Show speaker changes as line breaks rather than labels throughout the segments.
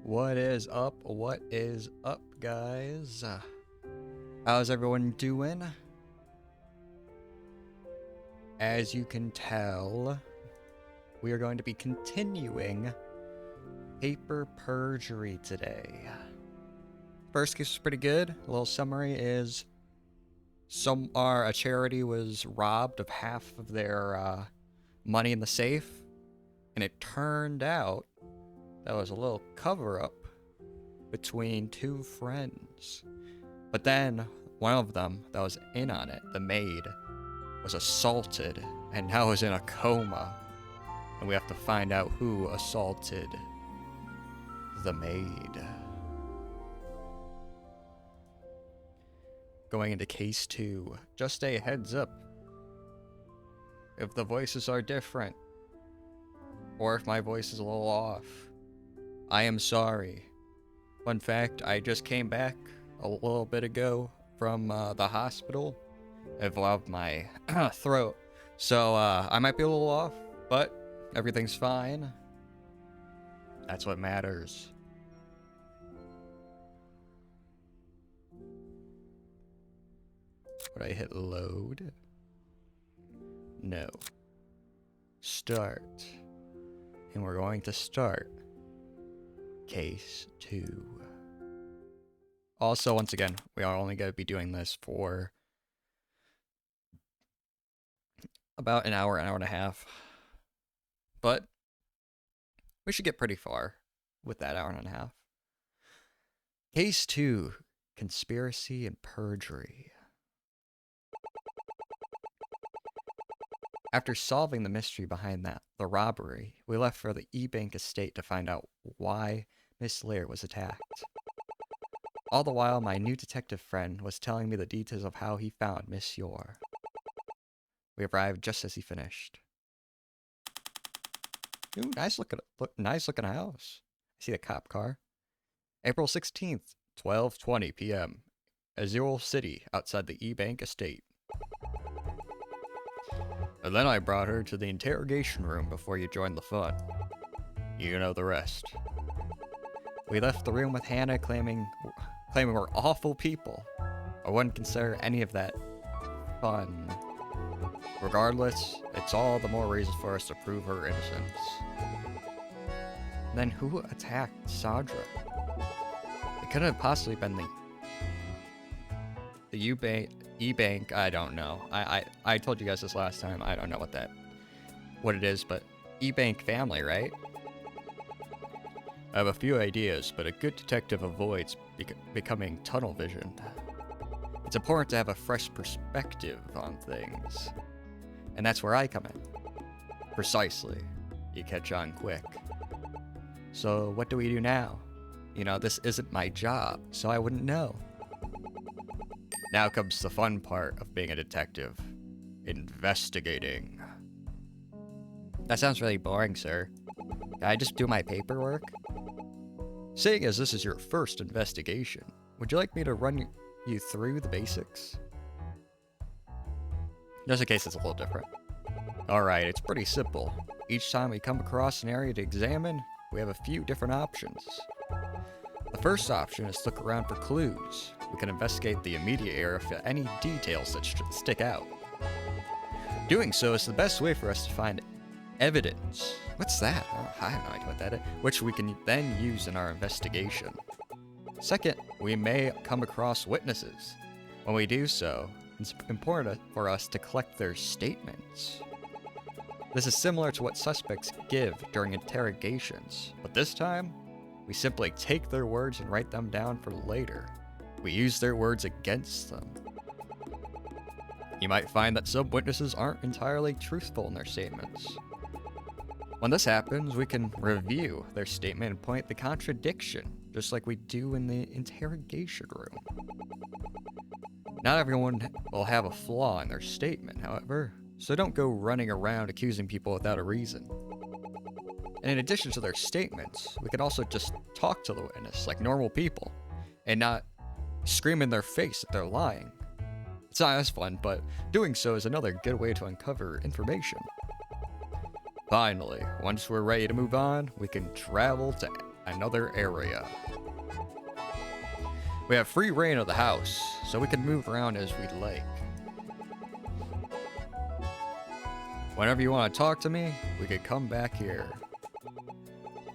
What is up? What is up, guys? How's everyone doing? As you can tell, we are going to be continuing Perjury today. First case was pretty good. A little summary is a charity was robbed of half of their money in the safe, and it turned out that was a little cover-up between two friends. But then one of them that was in on it, the maid, was assaulted and now is in a coma. And we have to find out who assaulted the maid. Going into case 2, just a heads up. If the voices are different, or if my voice is a little off, I am sorry. Fun fact, I just came back a little bit ago from the hospital. I've involved my throat. So I might be a little off, but everything's fine. That's what matters. Would I hit load? No. Start. And we're going to start case 2. Also, once again, we are only going to be doing this for about an hour and a half. But we should get pretty far with that hour and a half. Case 2, conspiracy and perjury. After solving the mystery behind the robbery, we left for the E-Bank estate to find out why Miss Lear was attacked. All the while, my new detective friend was telling me the details of how he found Miss Yor. We arrived just as he finished. Ooh, nice looking house. I see the cop car. April 16th, 12:20 p.m. Azul City, outside the E-Bank estate. And then I brought her to the interrogation room before you joined the fun. You know the rest. We left the room with Hannah claiming we're awful people. I wouldn't consider any of that fun. Regardless, it's all the more reason for us to prove her innocence. Then who attacked Sandra? It couldn't have possibly been the E-Bank, I don't know. I told you guys this last time. I don't know what it is, but E-Bank family, right? I have a few ideas, but a good detective avoids becoming tunnel visioned. It's important to have a fresh perspective on things. And that's where I come in. Precisely. You catch on quick. So what do we do now? You know, this isn't my job, so I wouldn't know. Now comes the fun part of being a detective. Investigating. That sounds really boring, sir. Can I just do my paperwork? Seeing as this is your first investigation, would you like me to run you through the basics? Just in case it's a little different. Alright, it's pretty simple. Each time we come across an area to examine, we have a few different options. The first option is to look around for clues. We can investigate the immediate area for any details that stick out. Doing so is the best way for us to find evidence. What's that? Oh, I have no idea what that is. Which we can then use in our investigation. Second, we may come across witnesses. When we do so, it's important for us to collect their statements. This is similar to what suspects give during interrogations, but this time, we simply take their words and write them down for later. We use their words against them. You might find that some witnesses aren't entirely truthful in their statements. When this happens, we can review their statement and point the contradiction, just like we do in the interrogation room. Not everyone will have a flaw in their statement, however, so don't go running around accusing people without a reason. And in addition to their statements, we can also just talk to the witness like normal people, and not scream in their face that they're lying. It's not as fun, but doing so is another good way to uncover information. Finally, once we're ready to move on, we can travel to another area. We have free reign of the house, so we can move around as we'd like. Whenever you want to talk to me, we could come back here.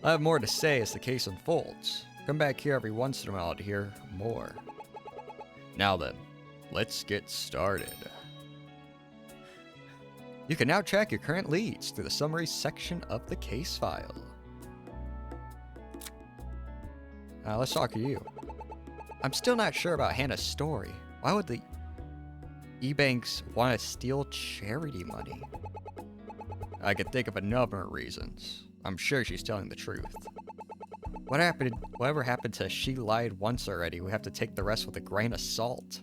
I'll have more to say as the case unfolds. Come back here every once in a while to hear more. Now then, let's get started. You can now track your current leads through the summary section of the case file. Let's talk to you. I'm still not sure about Hannah's story. Why would the E-Banks want to steal charity money? I could think of a number of reasons. I'm sure she's telling the truth. Whatever happened to she lied once already, we have to take the rest with a grain of salt.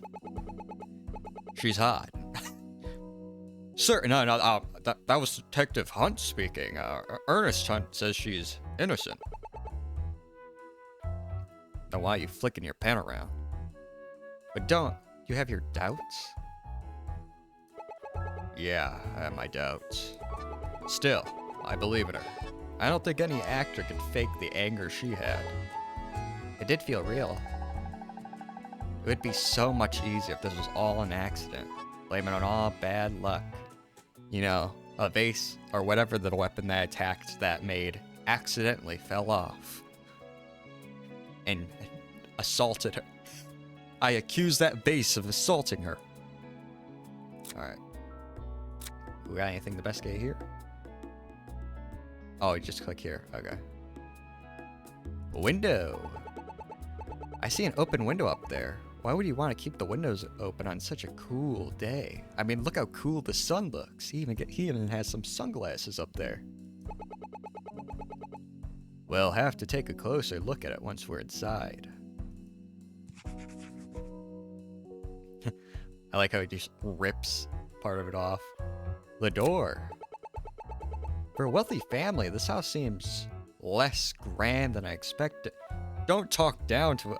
She's hot. Sir, no, that was Detective Hunt speaking. Ernest Hunt says she's innocent. Then why are you flicking your pen around? But don't you have your doubts? Yeah, I have my doubts. Still, I believe in her. I don't think any actor could fake the anger she had. It did feel real. It would be so much easier if this was all an accident. Blame it on all bad luck. You know, a vase or whatever the weapon that attacked that maid accidentally fell off. And assaulted her. I accuse that vase of assaulting her. Alright. We got anything the best get here? Oh, you just click here. Okay. Window. I see an open window up there. Why would you want to keep the windows open on such a cool day? I mean, look how cool the sun looks. He even has some sunglasses up there. We'll have to take a closer look at it once we're inside. I like how he just rips part of it off. The door. For a wealthy family, this house seems less grand than I expected. Don't talk down to it.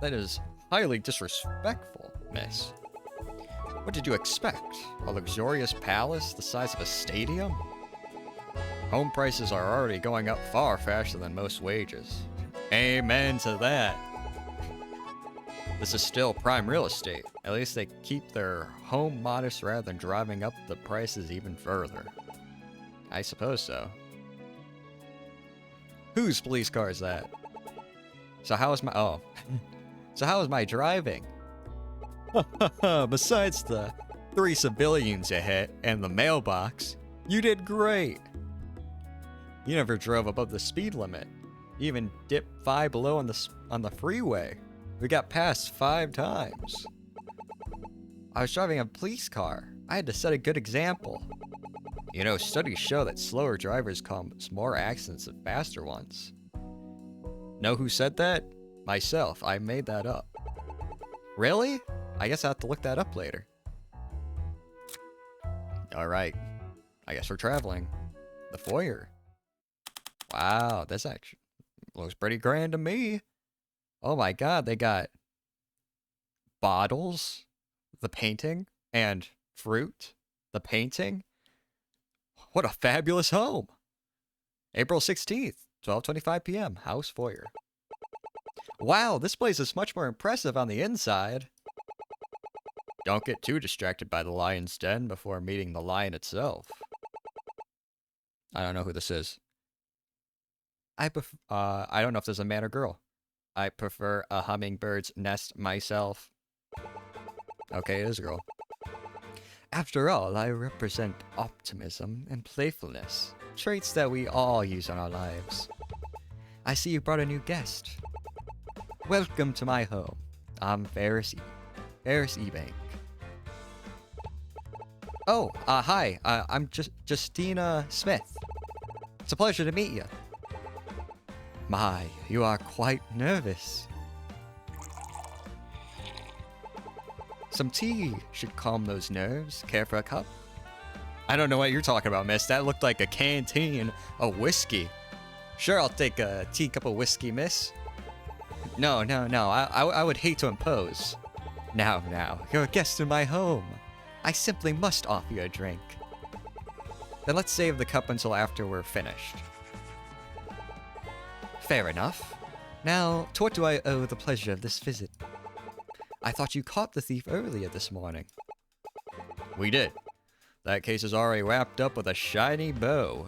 That is highly disrespectful, miss. What did you expect? A luxurious palace the size of a stadium? Home prices are already going up far faster than most wages. Amen to that. This is still prime real estate. At least they keep their home modest rather than driving up the prices even further. I suppose so. Whose police car is that? So how is my... Oh. So how is my driving? Besides the 3 civilians you hit and the mailbox, you did great. You never drove above the speed limit. You even dipped 5 below on the freeway. We got passed 5 times. I was driving a police car. I had to set a good example. You know, studies show that slower drivers cause more accidents than faster ones. Know who said that? Myself. I made that up. Really? I guess I'll have to look that up later. Alright. I guess we're traveling. The foyer. Wow, this actually looks pretty grand to me. Oh my god, they got bottles, the painting, and fruit, the painting. What a fabulous home. April 16th, 12:25 p.m., house foyer. Wow, this place is much more impressive on the inside. Don't get too distracted by the lion's den before meeting the lion itself. I don't know who this is. I don't know if there's a man or girl. I prefer a hummingbird's nest myself. Okay, it is a girl. After all, I represent optimism and playfulness, traits that we all use in our lives. I see you brought a new guest. Welcome to my home. I'm Ferris E-Bank. Oh, hi. I'm Justina Smith. It's a pleasure to meet you. My, you are quite nervous. Some tea should calm those nerves. Care for a cup? I don't know what you're talking about, miss. That looked like a canteen of whiskey. Sure, I'll take a teacup of whiskey, miss. No. I would hate to impose. Now, you're a guest in my home. I simply must offer you a drink. Then let's save the cup until after we're finished. Fair enough. Now, to what do I owe the pleasure of this visit? I thought you caught the thief earlier this morning. We did. That case is already wrapped up with a shiny bow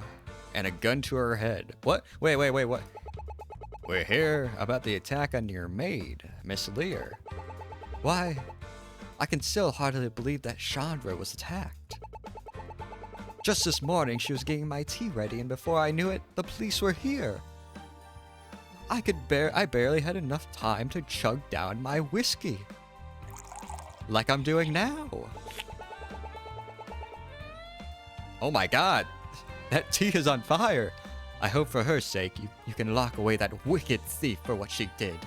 and a gun to her head. What? Wait, what? We're here about the attack on your maid, Miss Lear. Why, I can still hardly believe that Chandra was attacked. Just this morning, she was getting my tea ready, and before I knew it, the police were here. I barely had enough time to chug down my whiskey. Like I'm doing now. Oh my god, that tea is on fire. I hope for her sake you can lock away that wicked thief for what she did.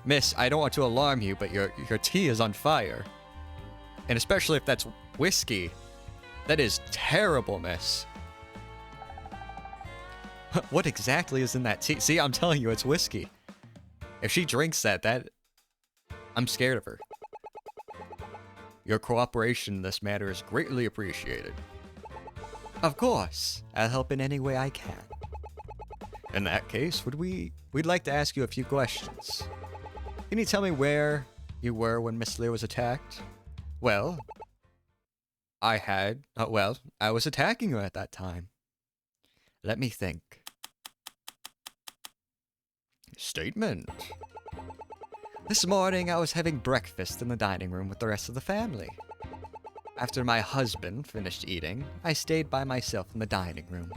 Miss, I don't want to alarm you, but your tea is on fire. And especially if that's whiskey. That is terrible, miss. What exactly is in that tea? See, I'm telling you, it's whiskey. If she drinks that I'm scared of her. Your cooperation in this matter is greatly appreciated. Of course, I'll help in any way I can. In that case, we'd like to ask you a few questions. Can you tell me where you were when Miss Lear was attacked? Well, I was attacking her at that time. Let me think. Statement. This morning, I was having breakfast in the dining room with the rest of the family. After my husband finished eating, I stayed by myself in the dining room.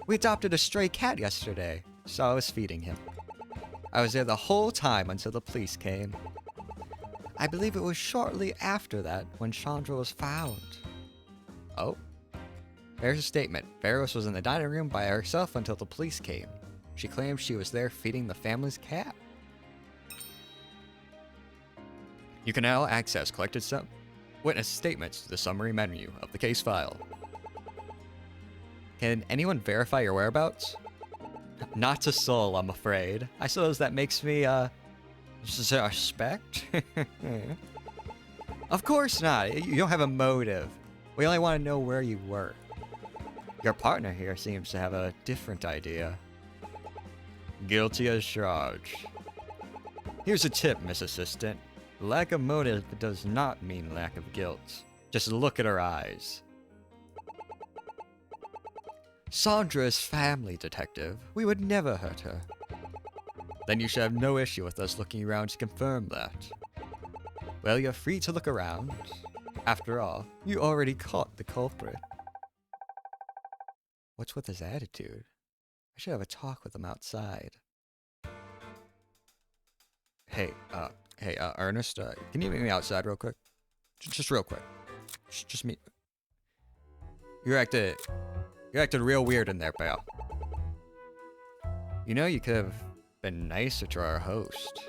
We adopted a stray cat yesterday, so I was feeding him. I was there the whole time until the police came. I believe it was shortly after that when Chandra was found. Oh. There's a statement. Veros was in the dining room by herself until the police came. She claims she was there feeding the family's cat. You can now access collected witness statements to the summary menu of the case file. Can anyone verify your whereabouts? Not a soul, I'm afraid. I suppose that makes me, suspect? Of course not. You don't have a motive. We only want to know where you were. Your partner here seems to have a different idea. Guilty as charged. Here's a tip, Miss Assistant. Lack of motive does not mean lack of guilt. Just look at her eyes. Sandra is family, detective. We would never hurt her. Then you should have no issue with us looking around to confirm that. Well, you're free to look around. After all, you already caught the culprit. What's with his attitude? I should have a talk with him outside. Hey, Ernest, can you meet me outside real quick? Just real quick. Just meet. You acted real weird in there, pal. You know, you could have been nicer to our host.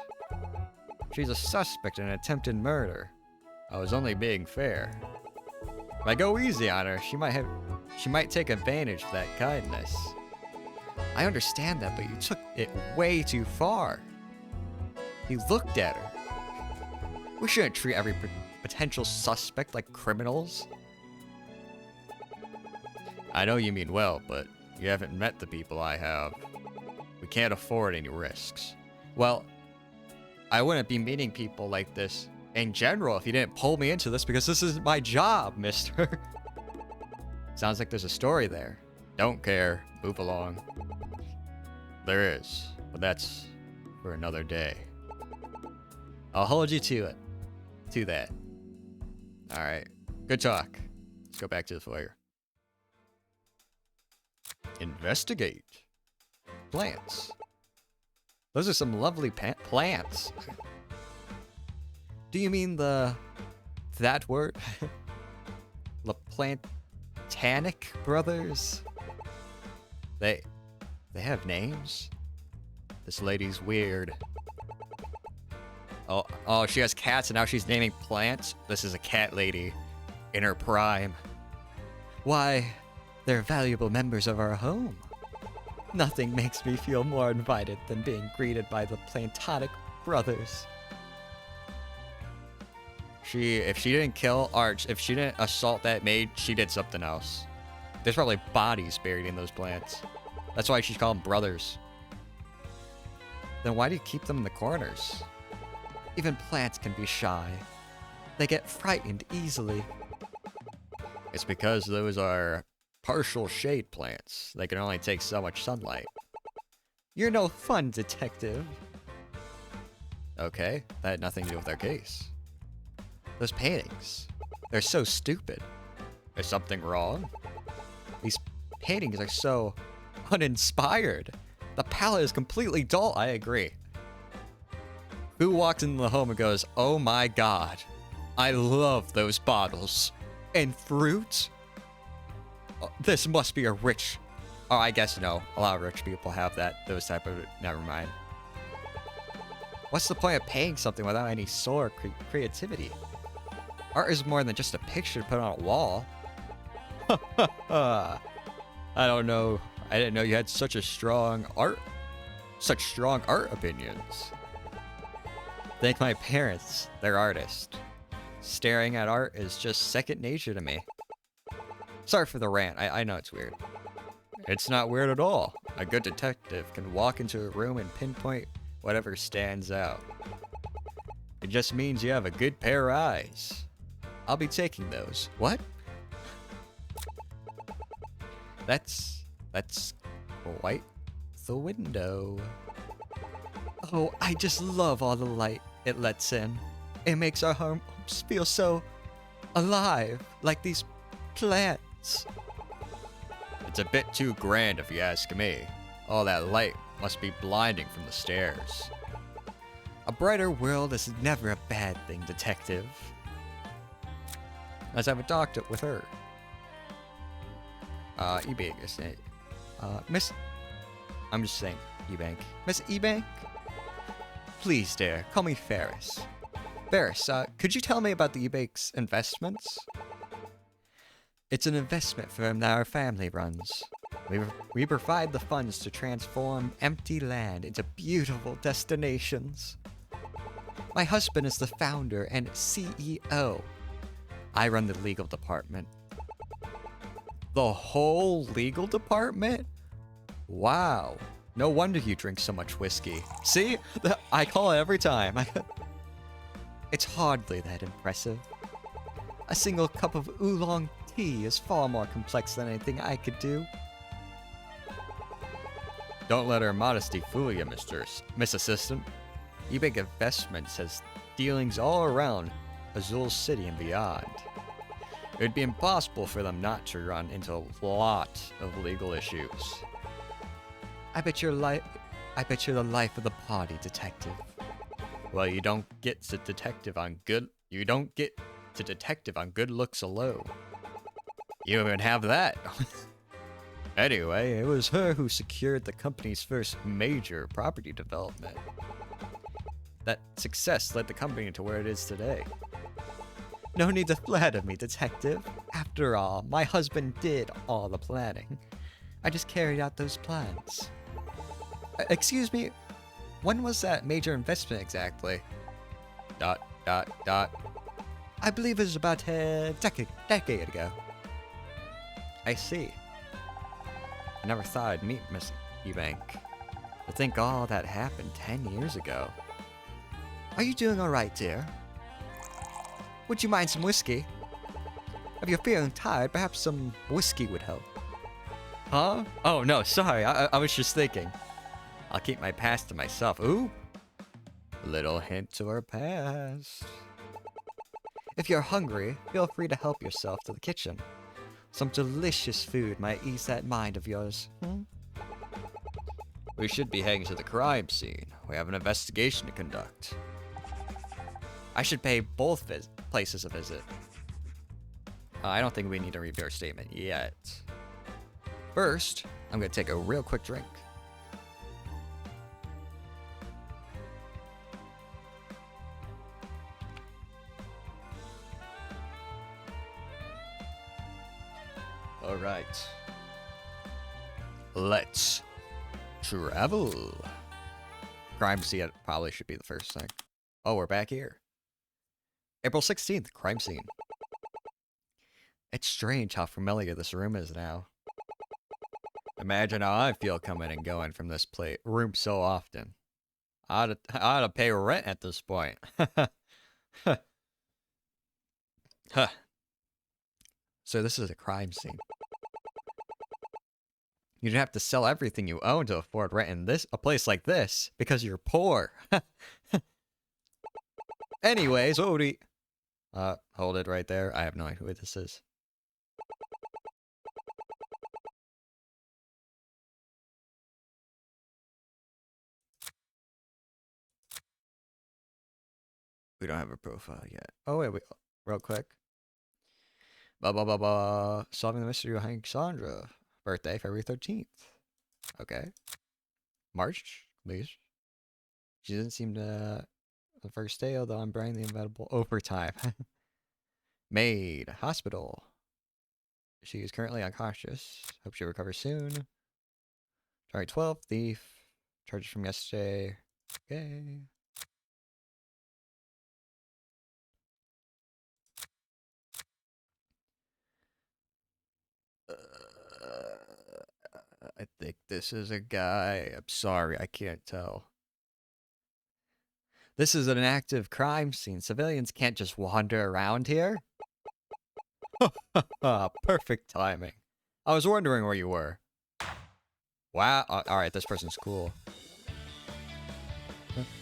She's a suspect in an attempted murder. I was only being fair. If I go easy on her, she might take advantage of that kindness. I understand that, but you took it way too far. You looked at her. We shouldn't treat every potential suspect like criminals. I know you mean well, but you haven't met the people I have. We can't afford any risks. Well, I wouldn't be meeting people like this in general if you didn't pull me into this, because this is my job, mister. Sounds like there's a story there. Don't care. Move along. There is, but that's for another day. I'll hold you to it. To that. Alright. Good talk. Let's go back to the foyer. Investigate. Plants. Those are some lovely plants. Do you mean that word? The Plantanic brothers? They have names? This lady's weird. Oh, she has cats and now she's naming plants? This is a cat lady in her prime. Why, they're valuable members of our home. Nothing makes me feel more invited than being greeted by the Plantonic brothers. If she didn't kill Arch, if she didn't assault that maid, she did something else. There's probably bodies buried in those plants. That's why she's called them brothers. Then why do you keep them in the corners? Even plants can be shy. They get frightened easily. It's because those are partial shade plants. They can only take so much sunlight. You're no fun, detective. Okay, that had nothing to do with our case. Those paintings, they're so stupid. Is something wrong? These paintings are so uninspired. The palette is completely dull. I agree. Who walked into the home and goes, oh my god, I love those bottles. And fruit? Oh, this must be a rich... Oh, I guess no. A lot of rich people have those type of... Never mind. What's the point of painting something without any soul or creativity? Art is more than just a picture to put on a wall. I don't know. I didn't know you had such strong art opinions. Thank my parents, they're artists. Staring at art is just second nature to me. Sorry for the rant, I know it's weird. It's not weird at all. A good detective can walk into a room and pinpoint whatever stands out. It just means you have a good pair of eyes. I'll be taking those. What? That's quite the window. Oh, I just love all the light it lets in. It makes our homes feel so alive, like these plants. It's a bit too grand if you ask me. All that light must be blinding from the stairs. A brighter world is never a bad thing, detective. Let's have a talk with her. Ebank, isn't it? Miss... I'm just saying, Ebank. Miss Ebank? Please, dear, call me Ferris. Ferris, could you tell me about the Ebank's investments? It's an investment firm that our family runs. We provide the funds to transform empty land into beautiful destinations. My husband is the founder and CEO. I run the legal department. The whole legal department? Wow. No wonder you drink so much whiskey. See? I call it every time. It's hardly that impressive. A single cup of oolong tea is far more complex than anything I could do. Don't let her modesty fool you, Miss Assistant. Ebank Investments has dealings all around Azul City and beyond. It would be impossible for them not to run into a lot of legal issues. I bet you're the life of the party, detective. Well, you don't get to detective on good looks alone. You even have that. Anyway, it was her who secured the company's first major property development. That success led the company to where it is today. No need to flatter me, detective. After all, my husband did all the planning. I just carried out those plans. Excuse me, when was that major investment exactly? ... I believe it was about a decade ago. I see. I never thought I'd meet Miss Ebank. To think all that happened 10 years ago. Are you doing alright, dear? Would you mind some whiskey? If you're feeling tired, perhaps some whiskey would help. Huh? Oh no, sorry, I was just thinking. I'll keep my past to myself. Ooh! Little hint to her past. If you're hungry, feel free to help yourself to the kitchen. Some delicious food might ease that mind of yours. We should be heading to the crime scene. We have an investigation to conduct. I should pay both places a visit. I don't think we need to review our statement yet. First, I'm gonna take a real quick drink. Alright. Let's travel. Crime scene probably should be the first thing. Oh, we're back here. April 16th, crime scene. It's strange how familiar this room is now. Imagine how I feel coming and going from this room so often. I ought to pay rent at this point. Huh. So this is a crime scene. You'd have to sell everything you own to afford rent in a place like this because you're poor. Anyways, what would we... hold it right there. I have no idea who this is. We don't have a profile yet. Oh, wait, real quick. Blah, blah, blah, blah. Solving the mystery behind Sandra. Birthday, February 13th. Okay. March, please. She doesn't seem to... The first day, although I'm buying the inevitable overtime. Maid. Hospital. She is currently unconscious. Hope she recovers soon. January 12th. Thief. Charges from yesterday. Okay. I think this is a guy. I'm sorry, I can't tell. This is an active crime scene. Civilians can't just wander around here. Perfect timing. I was wondering where you were. Wow. Alright, this person's cool.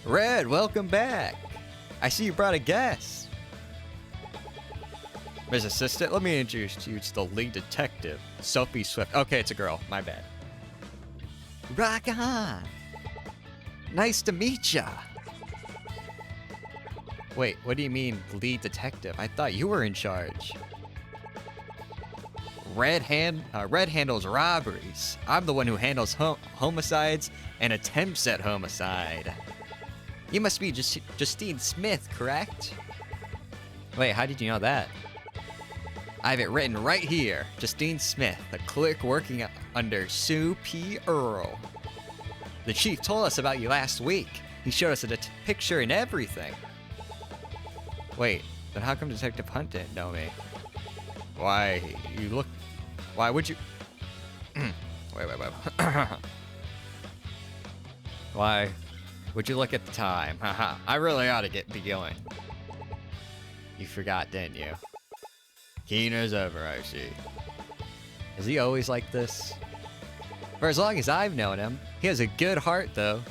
Red, welcome back. I see you brought a guest. Ms. Assistant, let me introduce you to the lead detective, Sophie Swift. Okay, it's a girl. My bad. Rock on. Nice to meet ya. Wait, what do you mean, lead detective? I thought you were in charge. Red handles robberies. I'm the one who handles homicides and attempts at homicide. You must be Justine Smith, correct? Wait, how did you know that? I have it written right here. Justine Smith, the clerk working under Sue P. Earle. The chief told us about you last week. He showed us a picture and everything. Wait, then how come Detective Hunt didn't know me? Why, you look... Why would you... wait. Why would you look at the time? Haha, I really ought to be going. You forgot, didn't you? Keen as ever, I see. Is he always like this? For as long as I've known him, he has a good heart, though.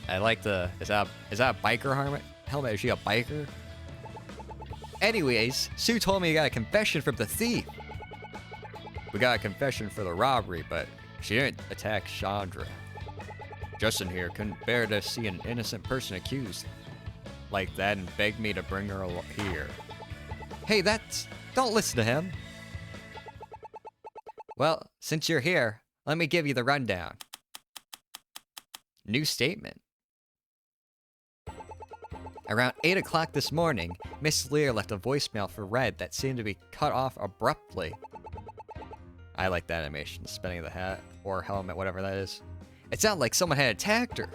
I like the... Is that a biker helmet? Is she a biker? Anyways, Sue told me you got a confession from the thief. We got a confession for the robbery, but she didn't attack Chandra. Justin here couldn't bear to see an innocent person accused like that and begged me to bring her here. Hey, don't listen to him. Well, since you're here, let me give you the rundown. New statement. Around 8 o'clock this morning, Miss Lear left a voicemail for Red that seemed to be cut off abruptly. I like that animation, spinning the hat or helmet, whatever that is. It sounded like someone had attacked her.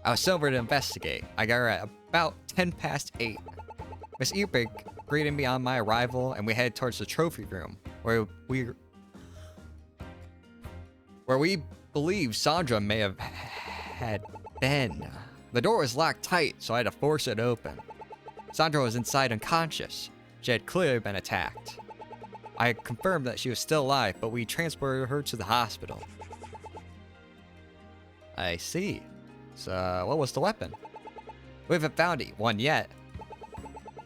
I was over to investigate. I got her at about 8:10. Miss Epic greeted me on my arrival, and we headed towards the trophy room, where we believe Sandra may have had been. The door was locked tight, so I had to force it open. Sandra was inside unconscious. She had clearly been attacked. I confirmed that she was still alive, but we transported her to the hospital. I see. So, what was the weapon? We haven't found one yet.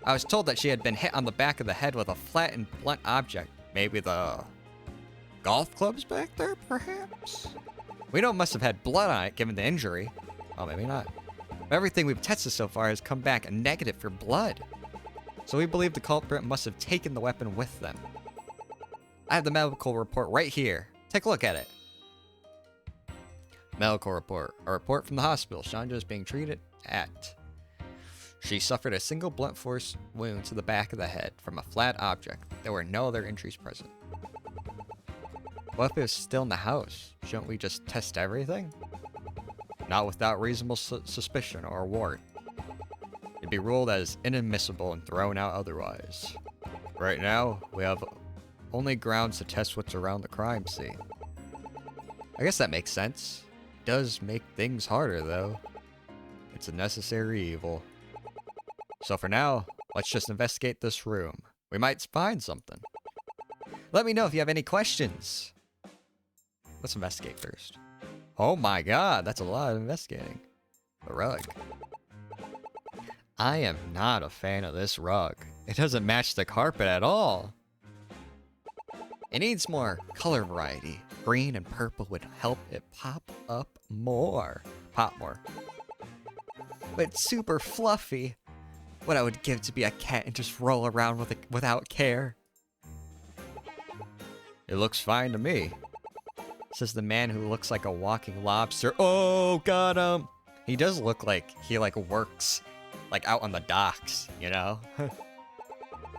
I was told that she had been hit on the back of the head with a flat and blunt object. Maybe the golf clubs back there, perhaps? We know it must have had blood on it, given the injury. Oh, maybe not. But everything we've tested so far has come back negative for blood. So we believe the culprit must have taken the weapon with them. I have the medical report right here. Take a look at it. Medical report. A report from the hospital. Chandra is being treated at. She suffered a single blunt force wound to the back of the head from a flat object. There were no other injuries present. What if it was still in the house? Shouldn't we just test everything? Not without reasonable suspicion or warrant. It'd be ruled as inadmissible and thrown out otherwise. Right now, we have only grounds to test what's around the crime scene. I guess that makes sense. It does make things harder, though. It's a necessary evil. So for now, let's just investigate this room. We might find something. Let me know if you have any questions. Let's investigate first. Oh my god, that's a lot of investigating. The rug. I am not a fan of this rug. It doesn't match the carpet at all. It needs more color variety. Green and purple would help it pop more. But it's super fluffy. What I would give to be a cat and just roll around with it without care. It looks fine to me. Says the man who looks like a walking lobster. Oh, got him! He does look like he works out on the docks, you know?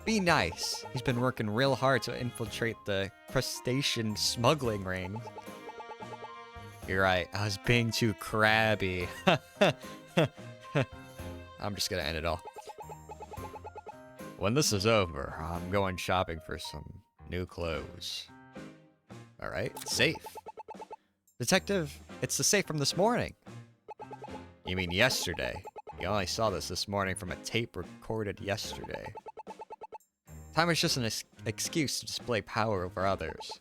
Be nice. He's been working real hard to infiltrate the crustacean smuggling ring. You're right, I was being too crabby. I'm just gonna end it all. When this is over, I'm going shopping for some new clothes. Alright, safe. Detective, it's the safe from this morning. You mean yesterday? You only saw this morning from a tape recorded yesterday. Time is just an excuse to display power over others.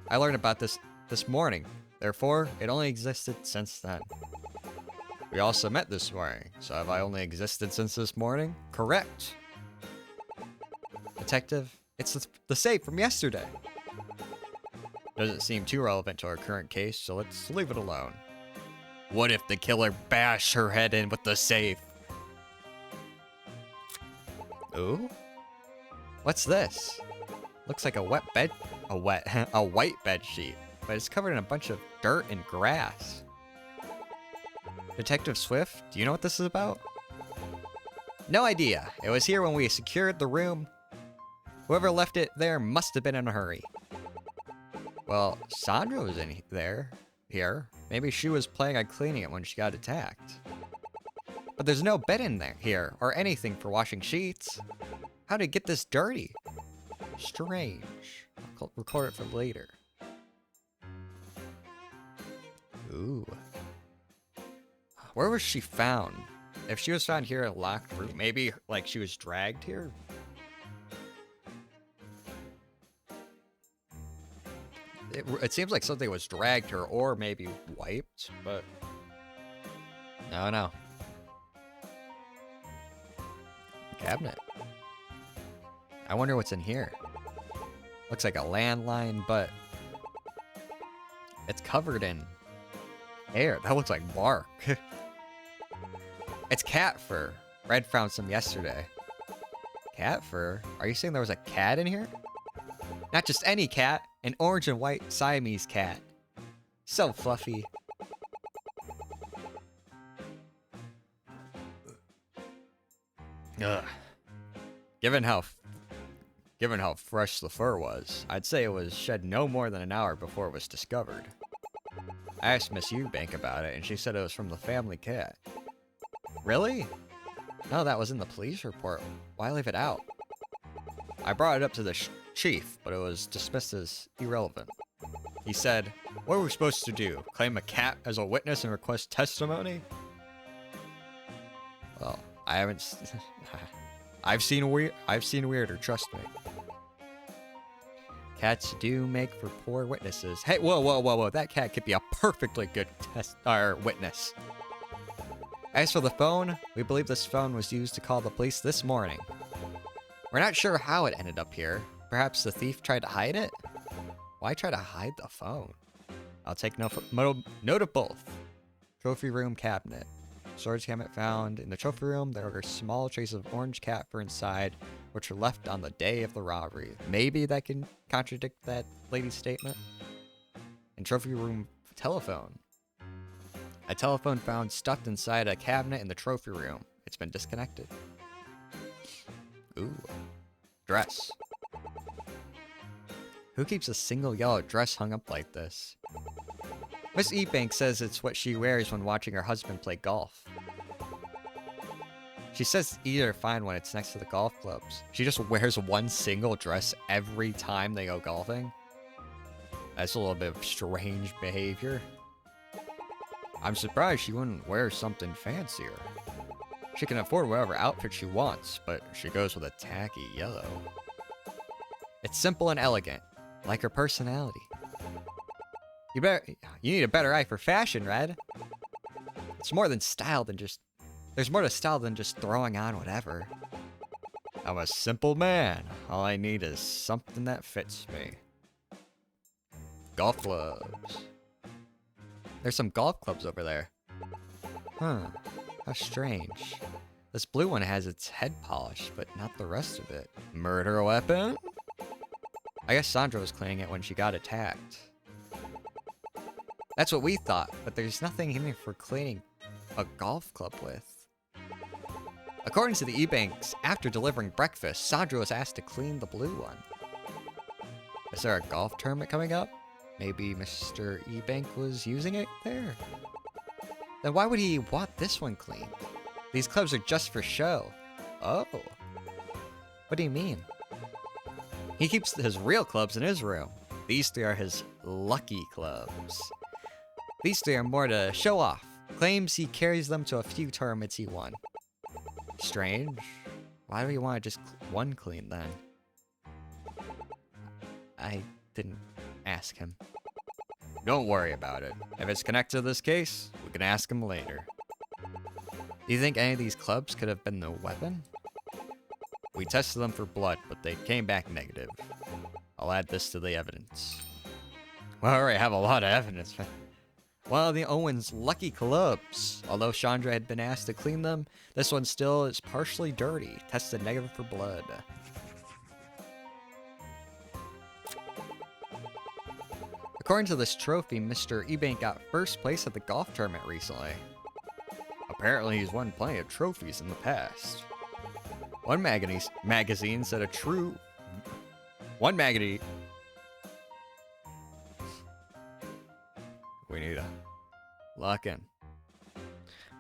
I learned about this morning. Therefore, it only existed since then. We also met this morning, so have I only existed since this morning? Correct. Detective, it's the safe from yesterday. Doesn't seem too relevant to our current case, so let's leave it alone. What if the killer bashed her head in with the safe? Ooh? What's this? Looks like a white bed sheet, but it's covered in a bunch of dirt and grass. Detective Swift, do you know what this is about? No idea. It was here when we secured the room. Whoever left it there must have been in a hurry. Well, Sandra was here. Maybe she was planning on cleaning it when she got attacked. But there's no bed in here, or anything for washing sheets. How did it get this dirty? Strange. I'll record it for later. Ooh. Where was she found? If she was found here in a locked room, maybe she was dragged here? It seems like something was dragged her or maybe wiped, but I don't know. Cabinet. I wonder what's in here. Looks like a landline, but it's covered in hair. That looks like bark. It's cat fur. Red found some yesterday. Cat fur? Are you saying there was a cat in here? Not just any cat, an orange and white Siamese cat. So fluffy. Ugh. Given how fresh the fur was, I'd say it was shed no more than an hour before it was discovered. I asked Miss Eubank about it, and she said it was from the family cat. Really? No, that was in the police report. Why leave it out? I brought it up to the chief, but it was dismissed as irrelevant. He said, "What are we supposed to do? Claim a cat as a witness and request testimony?" Well, I haven't. I've seen weirder. Trust me. Cats do make for poor witnesses. Hey, whoa! That cat could be a perfectly good witness. As for the phone, we believe this phone was used to call the police this morning. We're not sure how it ended up here. Perhaps the thief tried to hide it? Why try to hide the phone? I'll take note of both. Trophy room cabinet. Storage cabinet found in the trophy room. There are small traces of orange cat fur inside, which were left on the day of the robbery. Maybe that can contradict that lady's statement. And trophy room telephone. A telephone found stuffed inside a cabinet in the trophy room. It's been disconnected. Ooh. Dress. Who keeps a single yellow dress hung up like this? Miss Eubank says it's what she wears when watching her husband play golf. She says it's easier to find when it's next to the golf clubs. She just wears one single dress every time they go golfing. That's a little bit of strange behavior. I'm surprised she wouldn't wear something fancier. She can afford whatever outfit she wants, but she goes with a tacky yellow. It's simple and elegant, like her personality. You need a better eye for fashion, Red. It's more than style than just... There's more to style than just throwing on whatever. I'm a simple man. All I need is something that fits me. Golf clubs. There's some golf clubs over there. Huh. How strange. This blue one has its head polished, but not the rest of it. Murder weapon? I guess Sandra was cleaning it when she got attacked. That's what we thought, but there's nothing in here for cleaning a golf club with. According to the E-Banks, after delivering breakfast, Sandra was asked to clean the blue one. Is there a golf tournament coming up? Maybe Mr. E-Bank was using it there? Then why would he want this one cleaned? These clubs are just for show. Oh. What do you mean? He keeps his real clubs in his room. These three are his lucky clubs. These three are more to show off. Claims he carries them to a few tournaments he won. Strange. Why do you want to just one clean then? I didn't ask him. Don't worry about it. If it's connected to this case, we can ask him later. Do you think any of these clubs could have been the weapon? We tested them for blood, but they came back negative. I'll add this to the evidence. We already have a lot of evidence. One of the Owen's lucky clubs. Although Chandra had been asked to clean them, this one still is partially dirty, tested negative for blood. According to this trophy, Mr. E-Bank got first place at the golf tournament recently. Apparently he's won plenty of trophies in the past. One magazine said a true... One magazine... We need to lock in.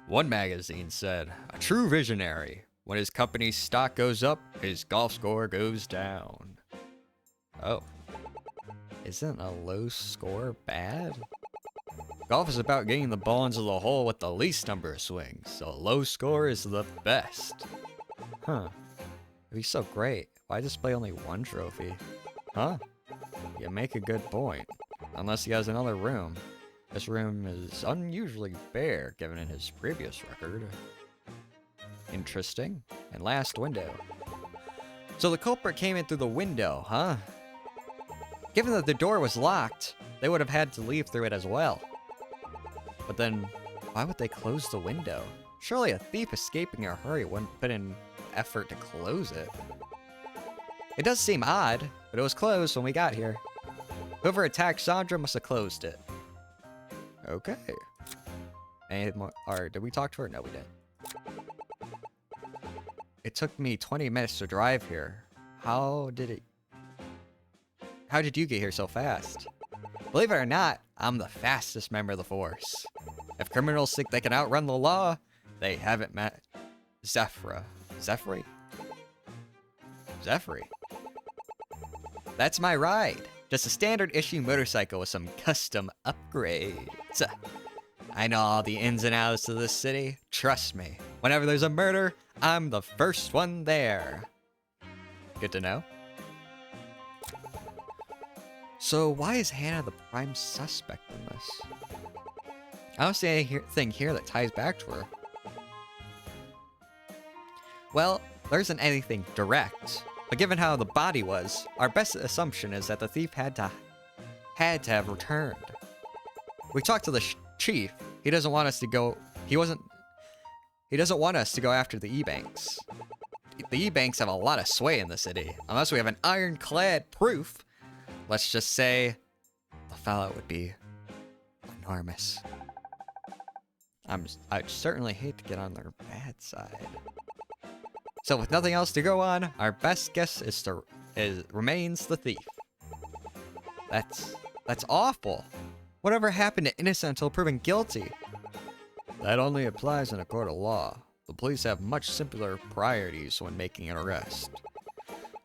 One magazine said, a true visionary. When his company's stock goes up, his golf score goes down. Oh. Isn't a low score bad? Golf is about getting the ball into the hole with the least number of swings, so a low score is the best. Huh. It'd be so great. Why display only one trophy? Huh? You make a good point. Unless he has another room. This room is unusually bare, given in his previous record. Interesting. And last window. So the culprit came in through the window, huh? Given that the door was locked, they would have had to leave through it as well. But then, why would they close the window? Surely a thief escaping in a hurry wouldn't put in effort to close it. It does seem odd, but it was closed when we got here. Whoever attacked Sandra must have closed it. Okay. Any more? Or did we talk to her? No, we didn't. It took me 20 minutes to drive here. How did you get here so fast? Believe it or not, I'm the fastest member of the force. If criminals think they can outrun the law, they haven't met Zephyr. Zephyr? Zephyr. That's my ride. Just a standard issue motorcycle with some custom upgrades. I know all the ins and outs of this city. Trust me. Whenever there's a murder, I'm the first one there. Good to know. So why is Hannah the prime suspect in this? I don't see anything here that ties back to her. Well, there isn't anything direct, but given how the body was, our best assumption is that the thief had to have returned. We talked to the chief. He doesn't want us to go. He doesn't want us to go after the E-Banks. The E-Banks have a lot of sway in the city. Unless we have an ironclad proof, let's just say the fallout would be enormous. I'd certainly hate to get on their bad side. So with nothing else to go on, our best guess remains the thief. That's awful. Whatever happened to innocent until proven guilty? That only applies in a court of law. The police have much simpler priorities when making an arrest.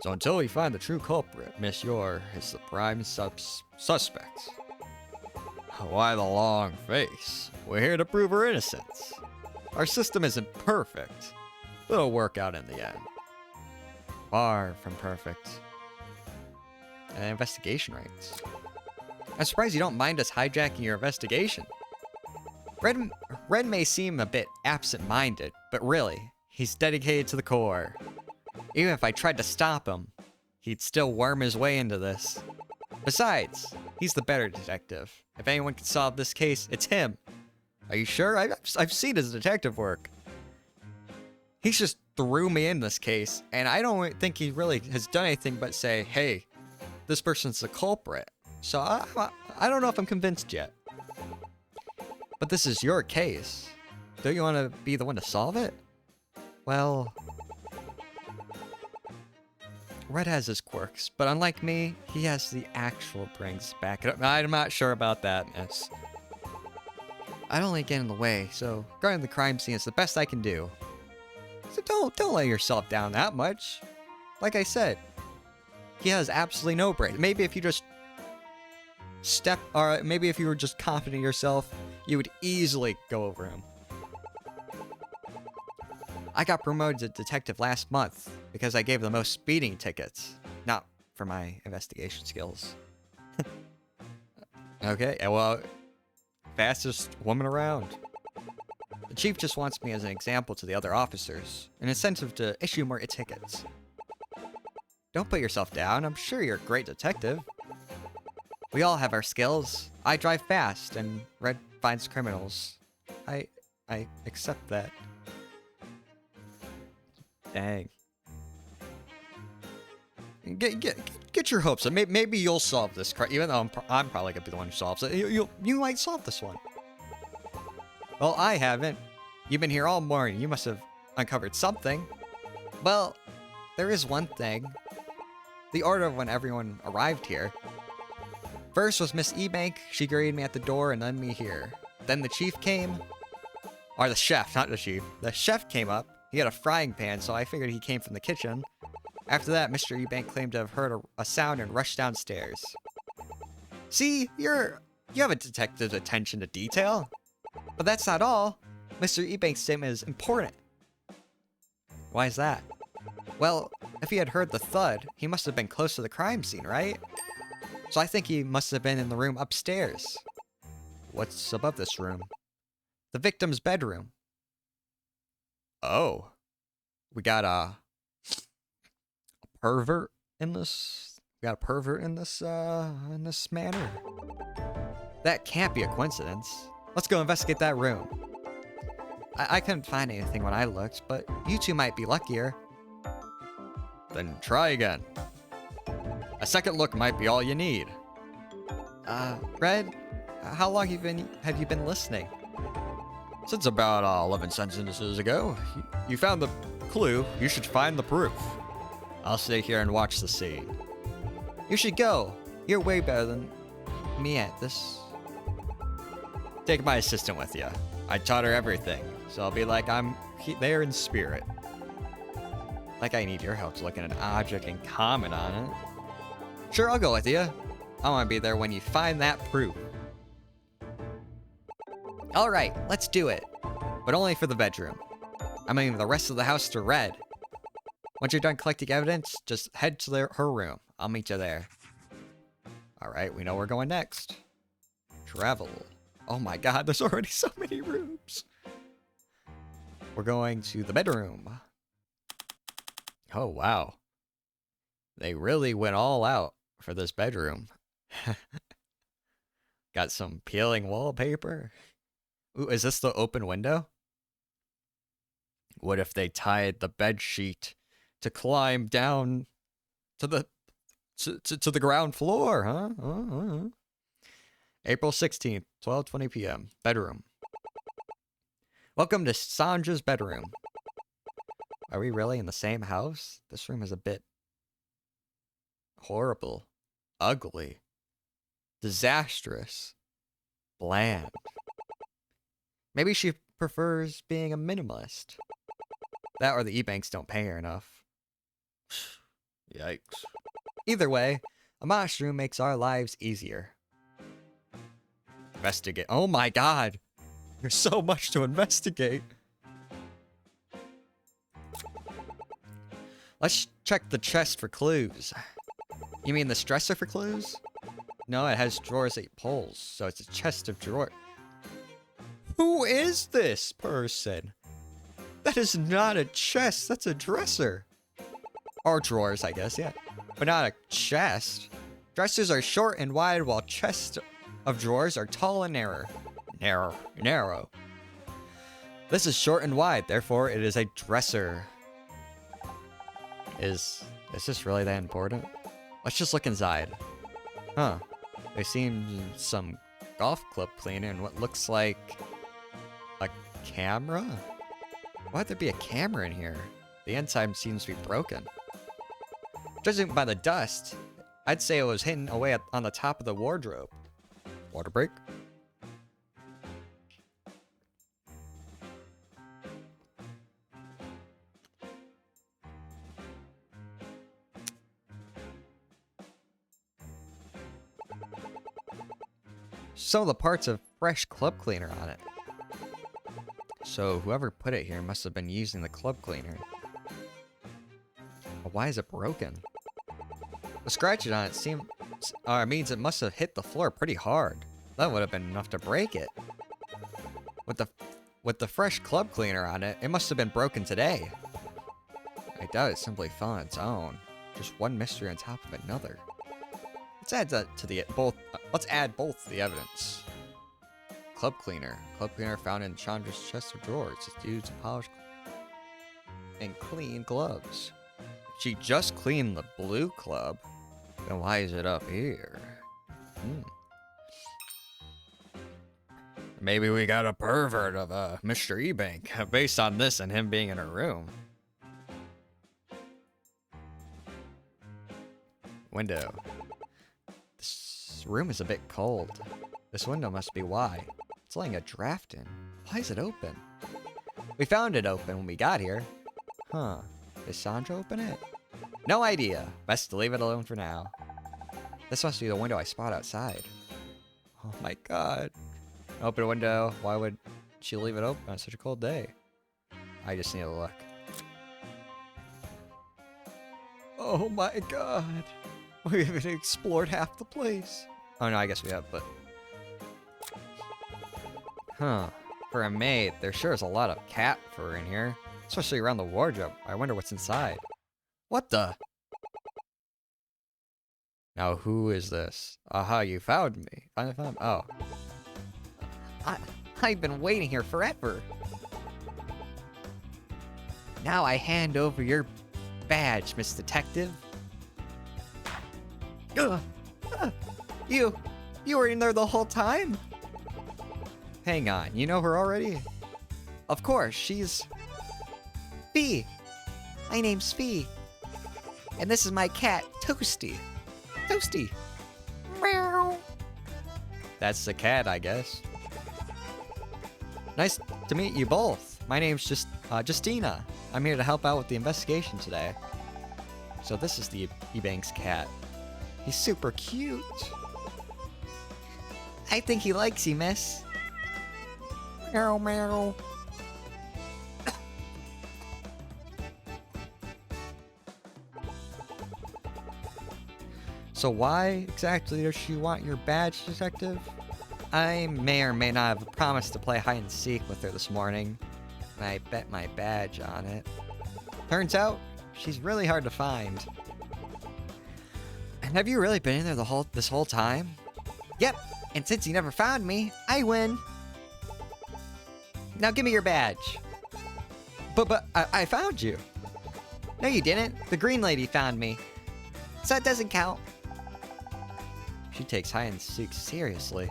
So until we find the true culprit, Miss Yor is the prime suspect. Why the long face? We're here to prove her innocence. Our system isn't perfect, but it'll work out in the end. Far from perfect. And investigation rates. I'm surprised you don't mind us hijacking your investigation. Red may seem a bit absent-minded, but really, he's dedicated to the core. Even if I tried to stop him, he'd still worm his way into this. Besides, he's the better detective. If anyone can solve this case, it's him. Are you sure? I've seen his detective work. He's just threw me in this case, and I don't think he really has done anything but say, hey, this person's the culprit. So I don't know if I'm convinced yet. But this is your case. Don't you want to be the one to solve it? Well, Red has his quirks, but unlike me, he has the actual brains to back it up. I'm not sure about that, miss. I'd only get in the way, so guarding the crime scene is the best I can do. So don't let yourself down that much. Like I said, he has absolutely no brains. Maybe if you just maybe if you were just confident in yourself, you would easily go over him. I got promoted to detective last month because I gave the most speeding tickets, not for my investigation skills. Okay, well, fastest woman around. The chief just wants me as an example to the other officers, an incentive to issue more tickets. Don't put yourself down, I'm sure you're a great detective. We all have our skills. I drive fast, and Red finds criminals. I accept that. Dang. Get your hopes up. Maybe you'll solve this crime, even though I'm probably gonna be the one who solves it. You might solve this one. Well, I haven't. You've been here all morning. You must have uncovered something. Well, there is one thing. The order of when everyone arrived here. First was Miss Ebank. She greeted me at the door and led me here. Then the chief came. Or the chef, not the chief. The chef came up. He had a frying pan, so I figured he came from the kitchen. After that, Mr. Ebank claimed to have heard a sound and rushed downstairs. See, you have a detective's attention to detail. But that's not all. Mr. Ebank's statement is important. Why is that? Well, if he had heard the thud, he must have been close to the crime scene, right? So I think he must have been in the room upstairs. What's above this room? The victim's bedroom. Oh. We got a pervert in this? We got a pervert in this manner? That can't be a coincidence. Let's go investigate that room. I couldn't find anything when I looked, but you two might be luckier. Then try again. A second look might be all you need. Red, how long have you been listening? Since about 11 sentences ago. You found the clue, you should find the proof. I'll stay here and watch the scene. You should go. You're way better than me at this. Take my assistant with you. I taught her everything, so I'll be like I'm there in spirit. Like I need your help to look at an object and comment on it. Sure, I'll go with you. I want to be there when you find that proof. Alright, let's do it. But only for the bedroom. I'm leaving the rest of the house to Red. Once you're done collecting evidence, just head to her room. I'll meet you there. Alright, we know we're going next. Travel. Oh my god, there's already so many rooms. We're going to the bedroom. Oh wow. They really went all out for this bedroom. Got some peeling wallpaper. Ooh, is this the open window? What if they tied the bed sheet to climb down to the ground floor, huh? April 16th, 12:20 p.m. Bedroom. Welcome to Sandra's bedroom. Are we really in the same house? This room is a bit horrible, ugly, disastrous, bland. Maybe she prefers being a minimalist. That or the E-Banks don't pay her enough. Yikes. Either way, a modest room makes our lives easier. Investigate. Oh my god. There's so much to investigate. Let's check the chest for clues. You mean the dresser for clues? No, it has drawers 8 poles, so it's a chest of drawers. Who is this person? That is not a chest, that's a dresser. Or drawers, I guess, yeah. But not a chest. Dressers are short and wide, while chests of drawers are tall and narrow. Narrow. This is short and wide, therefore it is a dresser. Is this really that important? Let's just look inside. Huh. There seems some golf club cleaner and what looks like a camera? Why'd there be a camera in here? The inside seems to be broken. Judging by the dust, I'd say it was hidden away on the top of the wardrobe. Water break? Some of the parts of fresh club cleaner on it. So whoever put it here must have been using the club cleaner. But why is it broken? The scratches on it means it must have hit the floor pretty hard. That would have been enough to break it. With the fresh club cleaner on it, it must have been broken today. I doubt it simply fell on its own. Just one mystery on top of another. Let's add that to let's add both to the evidence. Club cleaner. Club cleaner found in Chandra's chest of drawers. It's used to polish and clean gloves. She just cleaned the blue club. Then why is it up here? Maybe we got a pervert of Mr. E-Bank based on this and him being in her room. Window. This room is a bit cold. This window must be why. It's letting a draft in. Why is it open? We found it open when we got here. Huh. Did Sandra open it? No idea. Best to leave it alone for now. This must be the window I spot outside. Oh my god. Open window. Why would she leave it open on such a cold day? I just need to look. Oh my god. We haven't explored half the place. Oh no, I guess we have, but... Huh. For a maid, there sure is a lot of cat fur in here. Especially around the wardrobe. I wonder what's inside. What the? Now who is this? Aha, you found me. Oh. I've been waiting here forever. Now I hand over your badge, Miss Detective. You were in there the whole time? Hang on, you know her already? Of course, she's... Fee. My name's Fee. And this is my cat, Toasty. Toasty. Meow. That's the cat, I guess. Nice to meet you both. My name's Justina. I'm here to help out with the investigation today. So this is the E-Bank's cat. He's super cute. I think he likes you, miss. Meow, meow. So why exactly does she want your badge, Detective? I may or may not have promised to play hide and seek with her this morning, and I bet my badge on it. Turns out, she's really hard to find. And have you really been in there this whole time? Yep, and since you never found me, I win. Now give me your badge. But I found you. No, you didn't. The green lady found me. So that doesn't count. She takes hide and seek seriously.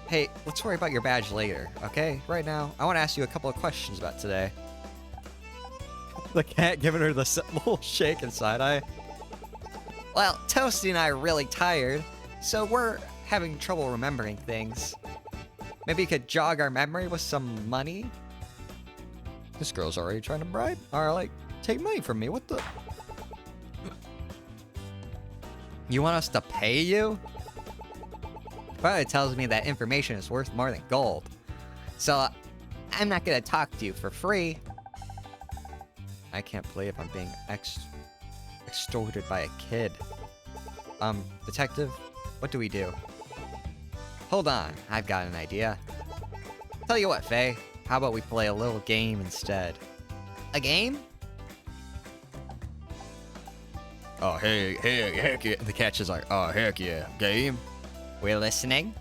Hey, let's worry about your badge later, okay? Right now, I want to ask you a couple of questions about today. The cat giving her the little shake and side eye. Well, Toasty and I are really tired, so we're having trouble remembering things. Maybe you could jog our memory with some money? This girl's already trying to bribe, or like, take money from me, what the? You want us to pay you?
But it tells me that information is worth more than gold. So, I'm not gonna talk to you for free.
I can't believe I'm being extorted by a kid. Detective, what do we do?
Hold on, I've got an idea. Tell you what, Faye, how about we play a little game instead? A game?
Oh, heck yeah. The catch is like, oh, heck yeah, game.
We're listening.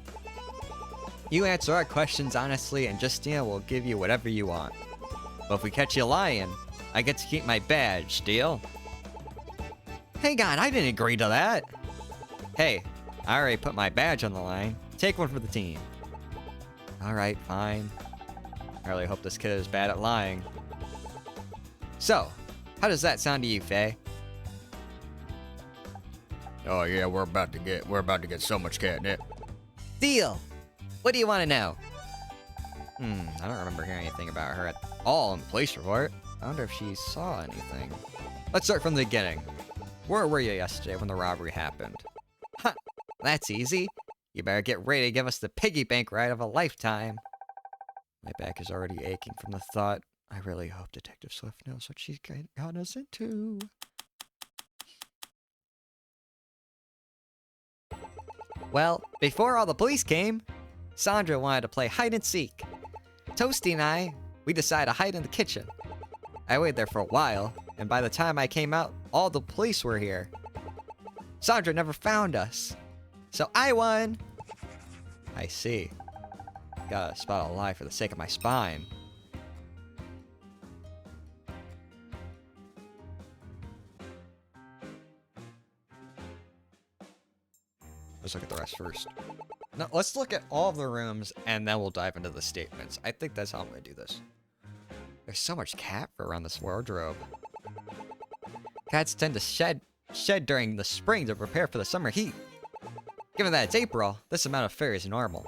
You answer our questions honestly, and Justina will give you whatever you want.
But if we catch you lying, I get to keep my badge, deal?
Hang on, I didn't agree to that.
Hey, I already put my badge on the line. Take one for the team. Alright, fine. I really hope this kid is bad at lying.
So, how does that sound to you, Faye?
Oh yeah, we're about to get so much catnip.
Deal! What do you want to know?
I don't remember hearing anything about her at all in the police report. I wonder if she saw anything. Let's start from the beginning. Where were you yesterday when the robbery happened?
Ha! That's easy. You better get ready to give us the piggy bank ride of a lifetime.
My back is already aching from the thought. I really hope Detective Swift knows what she's got us into.
Well, before all the police came, Sandra wanted to play hide and seek. Toasty and we decided to hide in the kitchen. I waited there for a while, and by the time I came out, all the police were here. Sandra never found us, so I won.
I see. Gotta spot a lie for the sake of my spine. Let's look at the rest first. No, let's look at all of the rooms, and then we'll dive into the statements. I think that's how I'm gonna do this. There's so much cat fur around this wardrobe.
Cats tend to shed during the spring to prepare for the summer heat. Given that it's April, this amount of fur is normal.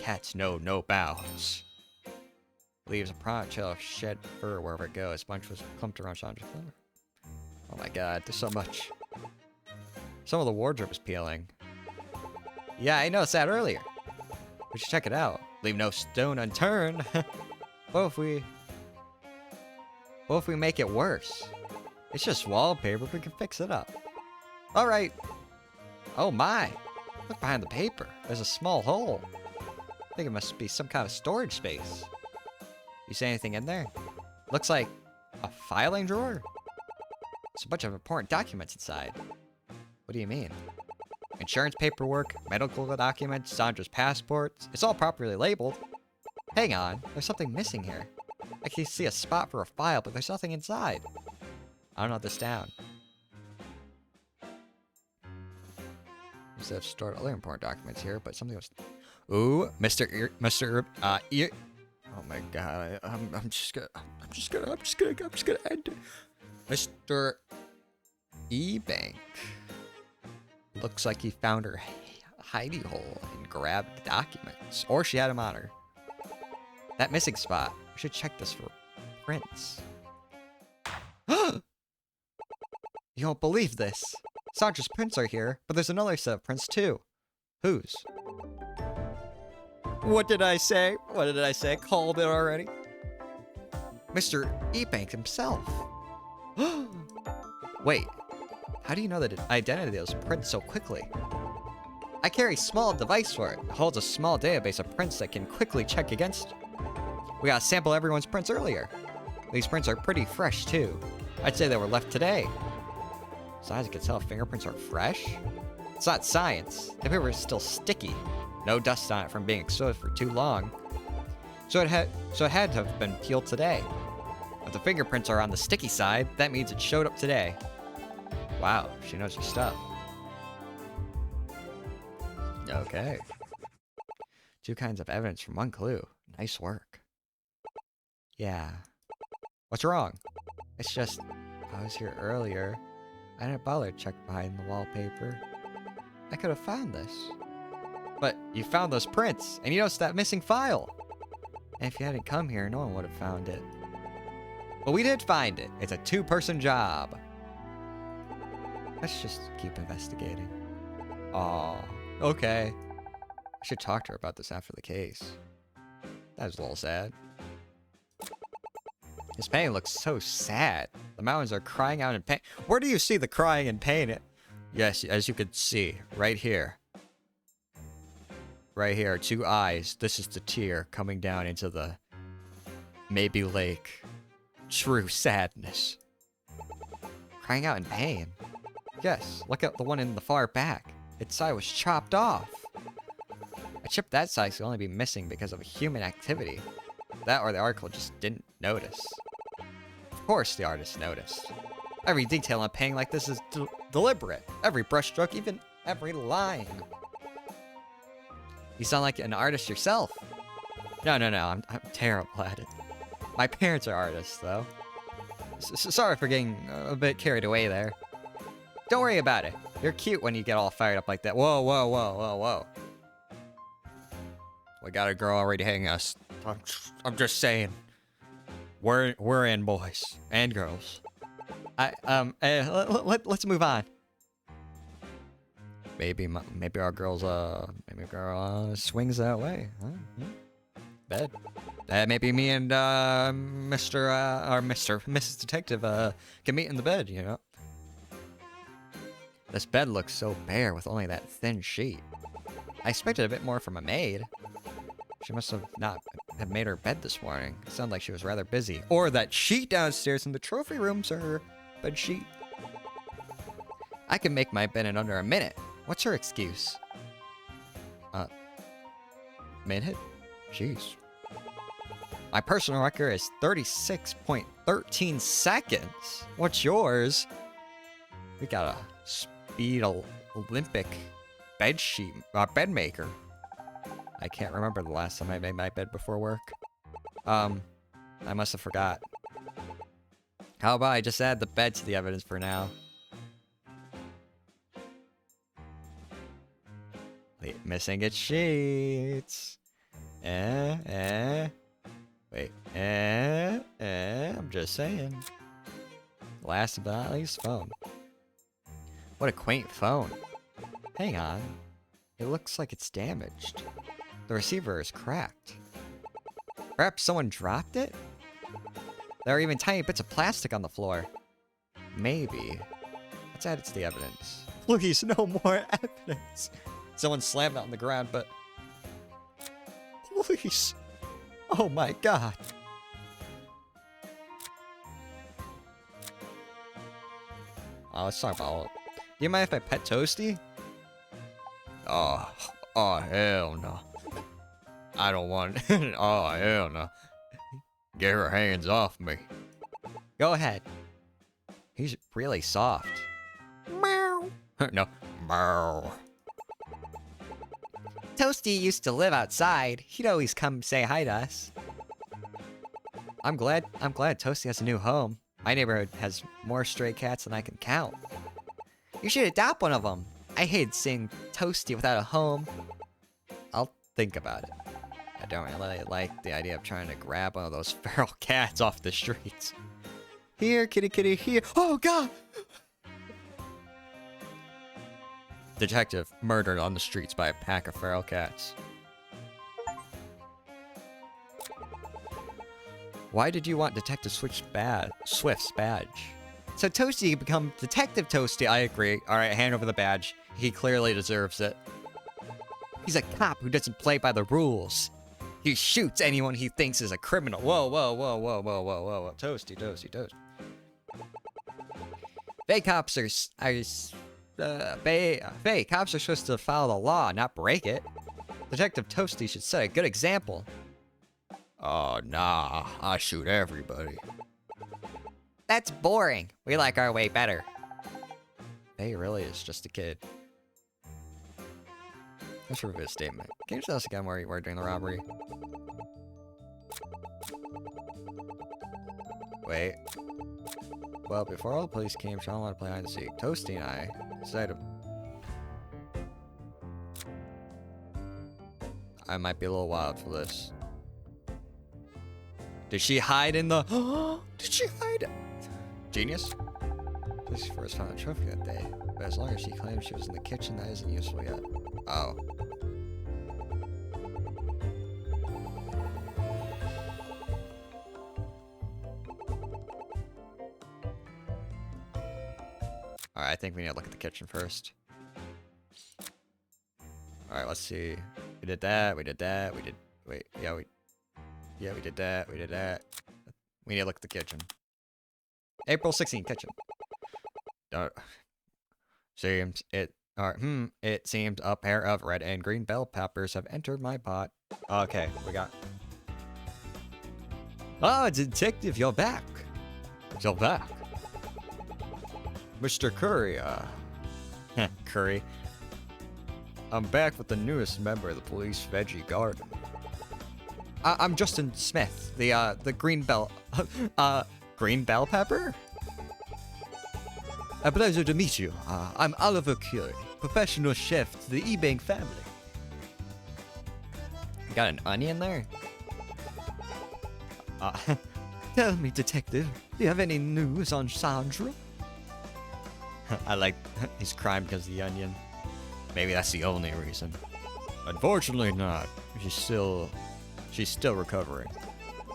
Cats know no bounds. Leaves a prominent trail of shed fur wherever it goes. Bunch was clumped around Sandra's floor. Oh my god, there's so much. Some of the wardrobe is peeling.
Yeah, I noticed that earlier.
We should check it out. Leave no stone unturned.
What if we make it worse?
It's just wallpaper, we can fix it up.
Alright. Oh my.
Look behind the paper. There's a small hole. I think it must be some kind of storage space. You see anything in there? Looks like a filing drawer. There's a bunch of important documents inside. What do you mean? Insurance paperwork, medical documents, Sandra's passports. It's all properly labeled. Hang on, there's something missing here. I can see a spot for a file, but there's nothing inside. I don't know this down. Instead of stored other important documents here, but something was. Ooh, Mr. Oh my god, I'm just gonna end it. Mr. E-Bank. Looks like he found her hidey hole and grabbed the documents. Or she had him on her. That missing spot. We should check this for prints. You don't believe this. Sandra's prints are here, but there's another set of prints too. Whose? What did I say? What did I say? Called it already? Mr. E-Bank himself. Wait. How do you know the identity of those prints so quickly? I carry a small device for it. It holds a small database of prints that can quickly check against. We gotta sample everyone's prints earlier. These prints are pretty fresh too. I'd say they were left today. So as you can tell, fingerprints are fresh? It's not science. The paper is still sticky. No dust on it from being exposed for too long. So it had to have been peeled today. If the fingerprints are on the sticky side, that means it showed up today. Wow, she knows her stuff. Okay. 2 kinds of evidence from 1 clue. Nice work. Yeah. What's wrong? It's just, I was here earlier. I didn't bother to check behind the wallpaper. I could have found this. But you found those prints, and you noticed that missing file. And if you hadn't come here, no one would have found it. But we did find it. It's a 2-person job. Let's just keep investigating. Aw, okay. I should talk to her about this after the case. That was a little sad. His pain looks so sad. The mountains are crying out in pain. Where do you see the crying in pain? Yes, as you can see, right here. Right here, 2 eyes. This is the tear coming down into the maybe lake. True sadness. Crying out in pain. Yes, look at the one in the far back. Its side was chopped off. A chip that size could only be missing because of a human activity. That or the article just didn't notice. Of course the artist noticed. Every detail on painting like this is deliberate. Every brushstroke, even every line. You sound like an artist yourself. No, I'm terrible at it. My parents are artists, though. Sorry for getting a bit carried away there. Don't worry about it. You're cute when you get all fired up like that. Whoa. We got a girl already hanging us. I'm just saying. We're in, boys and girls. Let's move on. Maybe our girl swings that way. Huh? Bed. Maybe me and Mrs. Detective can meet in the bed, you know. This bed looks so bare with only that thin sheet. I expected a bit more from a maid. She must have not have made her bed this morning. It sounded like she was rather busy. Or that sheet downstairs in the trophy room's her bed sheet. I can make my bed in under a minute. What's her excuse? Minute? Jeez. My personal record is 36.13 seconds. What's yours? We got a Speed Olympic bed sheet, bed maker. I can't remember the last time I made my bed before work. I must have forgot. How about I just add the bed to the evidence for now? Missing its sheets. Wait. I'm just saying. Last but not least, phone. What a quaint phone. Hang on. It looks like it's damaged. The receiver is cracked. Perhaps someone dropped it? There are even tiny bits of plastic on the floor. Maybe. Let's add it to the evidence. Please, no more evidence. Someone slammed it on the ground, but... Please. Oh my god. Let's talk about... Do you mind if I pet Toasty? Oh, hell no. I don't want... Oh, hell no. Get her hands off me. Go ahead. He's really soft. Meow. No. Meow. Toasty used to live outside. He'd always come say hi to us. I'm glad Toasty has a new home. My neighborhood has more stray cats than I can count. You should adopt one of them. I hate seeing Toasty without a home. I'll think about it. I don't really like the idea of trying to grab one of those feral cats off the streets. Here, kitty, kitty, here. Oh, God! Detective murdered on the streets by a pack of feral cats. Why did you want Detective Swift's badge? So Toasty can become Detective Toasty. I agree. Alright, hand over the badge. He clearly deserves it. He's a cop who doesn't play by the rules. He shoots anyone he thinks is a criminal. Whoa. Toasty. Fake cops are supposed to follow the law, not break it. Detective Toasty should set a good example. Oh, nah. I shoot everybody. That's boring. We like our way better. Faye really is just a kid. Let's prove his statement. Can you tell us again where you were during the robbery? Wait. Well, before all the police came, Sean wanted to play hide and seek. Toasty and I decided... I might be a little wild for this. Did she hide in the... Did she hide? Genius? This first found a trophy that day. But as long as she claims she was in the kitchen, that isn't useful yet. Oh. Alright, I think we need to look at the kitchen first. Alright, let's see. We did that, we did that, we did... Wait, yeah, we did that, we did that. We need to look at the kitchen. April 16th, kitchen. It seems a pair of red and green bell peppers have entered my pot. Okay, we got... Ah, detective, you're back. You're back. Mr. Curry, Curry. I'm back with the newest member of the police veggie garden. I'm Justin Smith, the green bell, green bell pepper? A pleasure to meet you. I'm Oliver Curry, professional chef to the E-Bank family. You got an onion there?
Tell me, detective, do you have any news on Sandra?
I like he's crying because of the onion. Maybe that's the only reason. Unfortunately not. She's still recovering.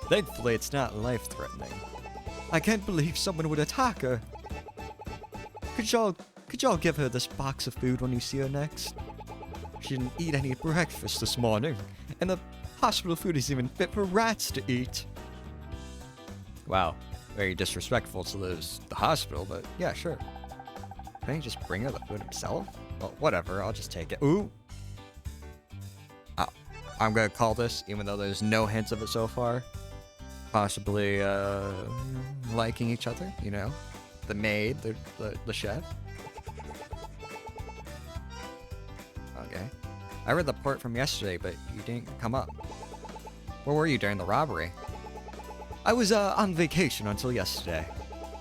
Thankfully, it's not life-threatening.
I can't believe someone would attack her. Could y'all give her this box of food when you see her next? She didn't eat any breakfast this morning, and the hospital food isn't even fit for rats to eat.
Wow, very disrespectful to the hospital, but yeah, sure. Can he just bring her the food himself? Well, whatever, I'll just take it. Ooh! I'm gonna call this, even though there's no hints of it so far. Possibly, liking each other, you know? The maid, the chef. Okay. I read the report from yesterday, but you didn't come up. Where were you during the robbery?
I was on vacation until yesterday.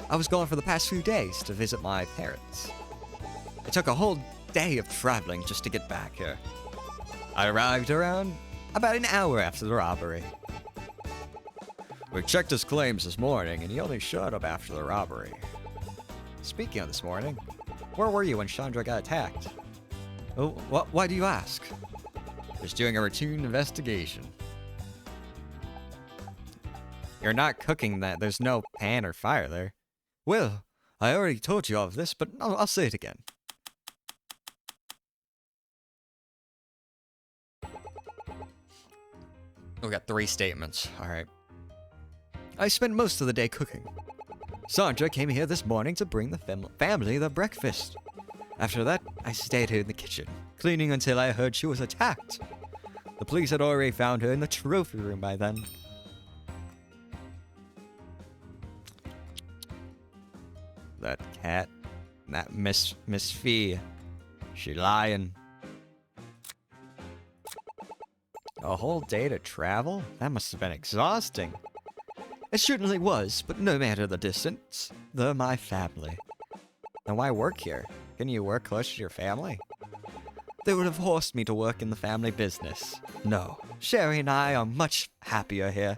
I was gone for the past few days to visit my parents. It took a whole day of traveling just to get back here. I arrived around about an hour after the robbery.
We checked his claims this morning, and he only showed up after the robbery. Speaking of this morning, where were you when Chandra got attacked?
Oh, why do you ask?
Just doing a routine investigation. You're not cooking that. There's no pan or fire there.
Well, I already told you all of this, but I'll say it again.
We got 3 statements. All right.
I spent most of the day cooking. Sandra came here this morning to bring the family their breakfast. After that, I stayed here in the kitchen, cleaning until I heard she was attacked. The police had already found her in the trophy room by then.
That cat, that Miss Fee, she lying. A whole day to travel? That must have been exhausting.
It certainly was, but no matter the distance, they're my family.
Then why work here? Can you work close to your family?
They would have forced me to work in the family business. No, Sherry and I are much happier here.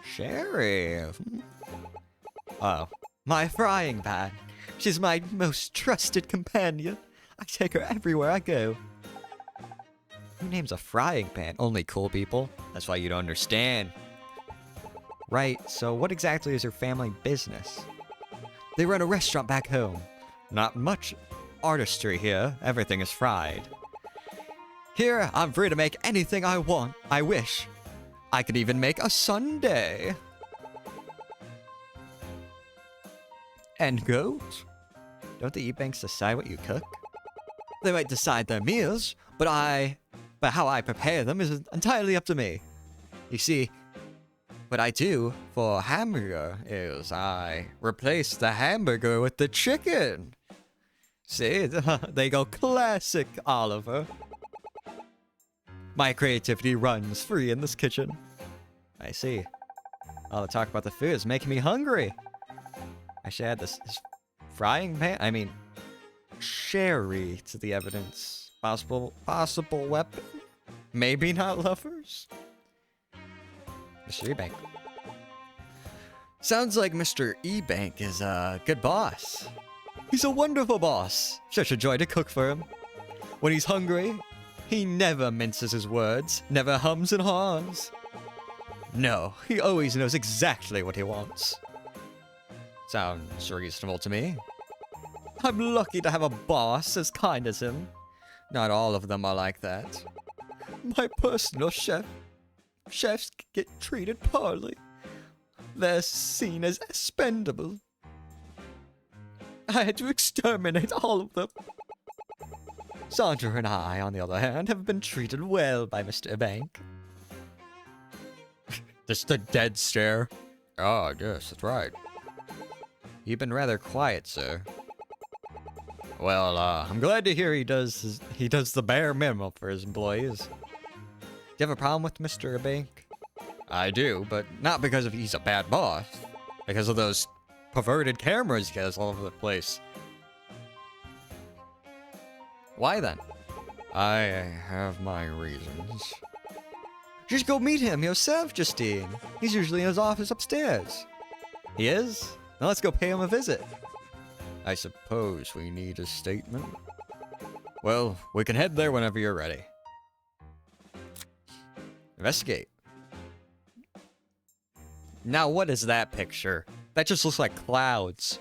Sherry?
Oh, my frying pan. She's my most trusted companion. I take her everywhere I go.
Who names a frying pan? Only cool people? That's why you don't understand. Right, so what exactly is your family business?
They run a restaurant back home.
Not much artistry here. Everything is fried.
Here, I'm free to make anything I want. I wish. I could even make a sundae.
And goat? Don't the E-Banks decide what you cook?
They might decide their meals, but how I prepare them is entirely up to me. You see, what I do for hamburger is I replace the hamburger with the chicken. See, they go classic, Oliver. My creativity runs free in this kitchen.
I see. All the talk about the food is making me hungry. I should add this frying pan. I mean, Sherry to the evidence. Possible weapon. Maybe not lovers. Mr. E-Bank. Sounds like Mr. E-Bank is a good boss.
He's a wonderful boss. Such a joy to cook for him. When he's hungry, he never minces his words, never hums and haws. No, he always knows exactly what he wants.
Sounds reasonable to me. I'm lucky to have a boss as kind as him. Not all of them are like that. My personal chefs get treated poorly. They're seen as expendable. I had to exterminate all of them. Sandra and I, on the other hand, have been treated well by Mr. Bank. Just a dead stare. Oh, yes, that's right. You've been rather quiet, sir. Well, I'm glad to hear he does the bare minimum for his employees. Do you have a problem with Mr. Bank? I do, but not because he's a bad boss. Because of those perverted cameras he has all over the place. Why then? I have my reasons. Just go meet him yourself, Justine. He's usually in his office upstairs. He is? Now let's go pay him a visit. I suppose we need a statement. Well, we can head there whenever you're ready. Investigate. Now what is that picture? That just looks like clouds.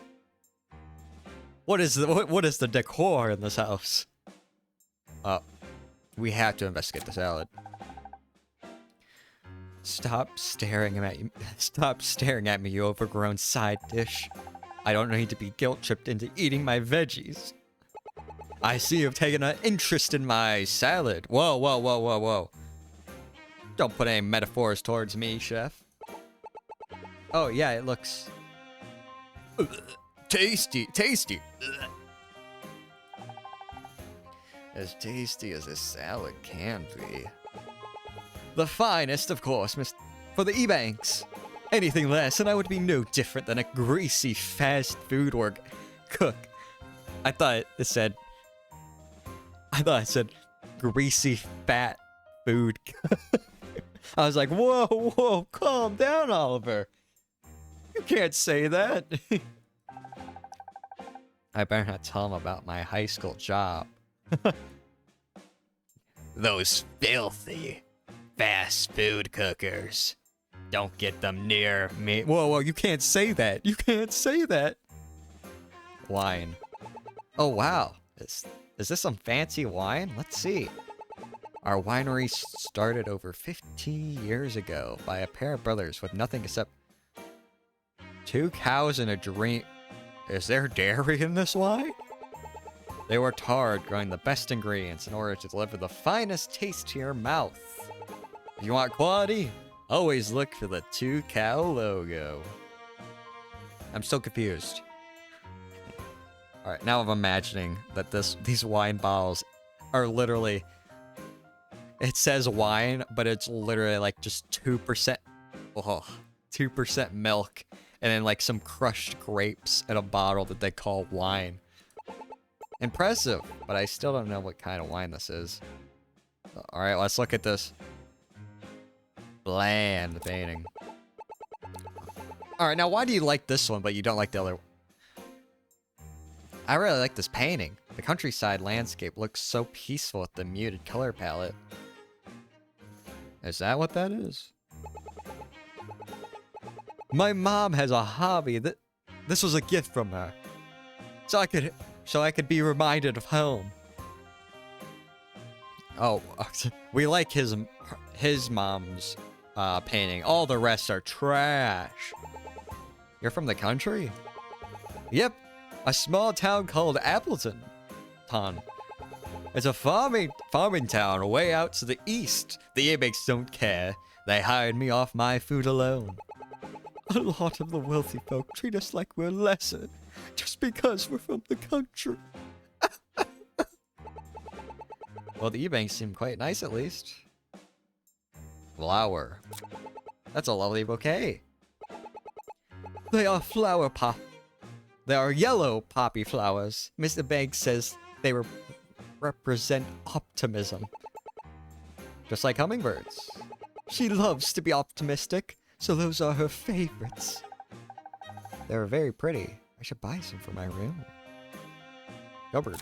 What is the decor in this house? We have to investigate the salad. Stop staring at me. Stop staring at me, you overgrown side dish. I don't need to be guilt-tripped into eating my veggies. I see you've taken an interest in my salad. Whoa, whoa, whoa, whoa, whoa. Don't put any metaphors towards me, chef. Oh, yeah, it looks... tasty, tasty. As tasty as a salad can be. The finest, of course, for the E-Banks. Anything less, and I would be no different than a greasy fast food cook. I thought it said greasy fat food cook. I was like, whoa, whoa, calm down, Oliver. You can't say that. I better not tell him about my high school job. Those filthy fast food cookers. Don't get them near me. Whoa, whoa, you can't say that. You can't say that. Wine. Oh, wow. Is this some fancy wine? Let's see. Our winery started over 50 years ago by a pair of brothers with nothing except 2 cows and a dream. Is there dairy in this wine? They worked hard growing the best ingredients in order to deliver the finest taste to your mouth. If you want quality, always look for the 2-cow logo. I'm still confused. Alright, now I'm imagining that these wine bottles are literally... It says wine, but it's literally like just 2%... Oh, 2% milk, and then like some crushed grapes in a bottle that they call wine. Impressive, but I still don't know what kind of wine this is. Alright, let's look at this. Bland painting. Alright, now why do you like this one, but you don't like the other one? I really like this painting. The countryside landscape looks so peaceful with the muted color palette. Is that what that is? My mom has a hobby that... This was a gift from her. So I could be reminded of home. Oh, we like his mom's painting. All the rest are trash. You're from the country? Yep, a small town called Appleton. It's a farming town way out to the east. The Abex don't care. They hired me off my food alone. A lot of the wealthy folk treat us like we're lesser, just because we're from the country. Well, the E-Banks seem quite nice at least. Flower. That's a lovely bouquet. They are They are yellow poppy flowers. Mr. Banks says they represent optimism. Just like hummingbirds. She loves to be optimistic, so those are her favorites. They're very pretty. I should buy some for my room. Cupboard.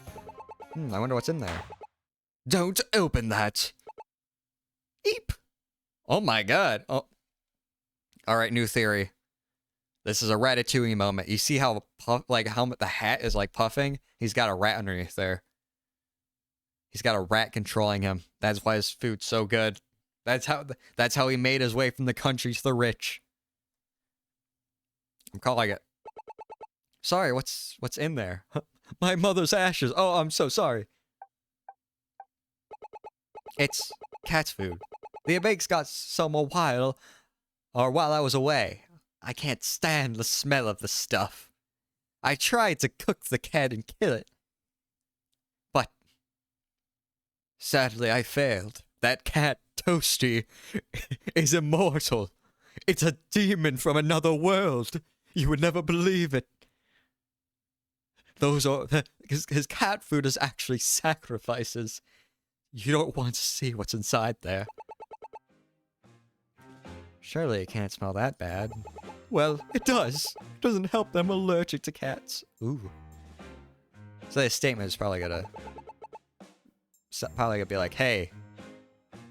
I wonder what's in there. Don't open that! Eep! Oh my god. Oh. Alright, new theory. This is a Ratatouille moment. You see how how the hat is like puffing? He's got a rat underneath there. He's got a rat controlling him. That's why his food's so good. That's how he made his way from the country to the rich. I'm calling it. Sorry, what's in there? My mother's ashes. Oh, I'm so sorry. It's cat's food. The bakes got some while I was away. I can't stand the smell of the stuff. I tried to cook the cat and kill it. But sadly I failed. That cat, Toasty, is immortal. It's a demon from another world. You would never believe it. Those are his cat food is actually sacrifices. You don't want to see what's inside there. Surely it can't smell that bad. Well, it does. It doesn't help them allergic to cats. Ooh. So this statement is probably gonna be like, hey,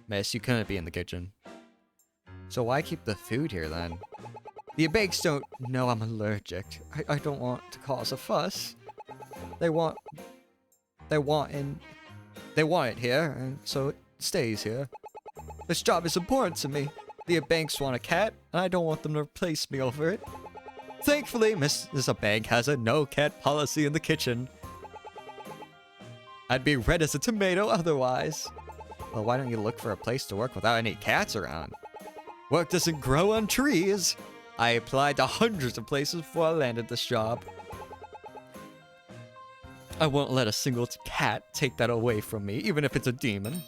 miss, you couldn't be in the kitchen. So why keep the food here then? The bakes don't know I'm allergic. I don't want to cause a fuss. They want it here, and so it stays here. This job is important to me. The banks want a cat, and I don't want them to replace me over it. Thankfully, Mrs. Bank has a no-cat policy in the kitchen. I'd be red as a tomato otherwise. Well, why don't you look for a place to work without any cats around? Work doesn't grow on trees. I applied to hundreds of places before I landed this job. I won't let a single cat take that away from me, even if it's a demon.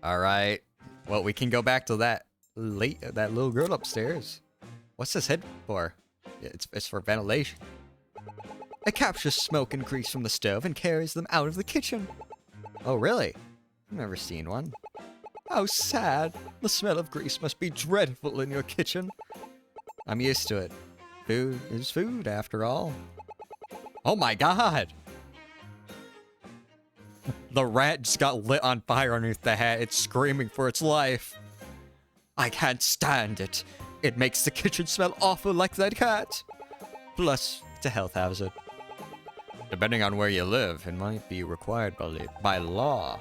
Alright. Well, we can go back to that little girl upstairs. What's this head for? It's for ventilation. It captures smoke and grease from the stove and carries them out of the kitchen. Oh, really? I've never seen one. How sad. The smell of grease must be dreadful in your kitchen. I'm used to it. Food is food, after all. Oh my god! The rat just got lit on fire underneath the hat. It's screaming for its life. I can't stand it. It makes the kitchen smell awful like that cat. Plus, it's a health hazard. Depending on where you live, it might be required by law.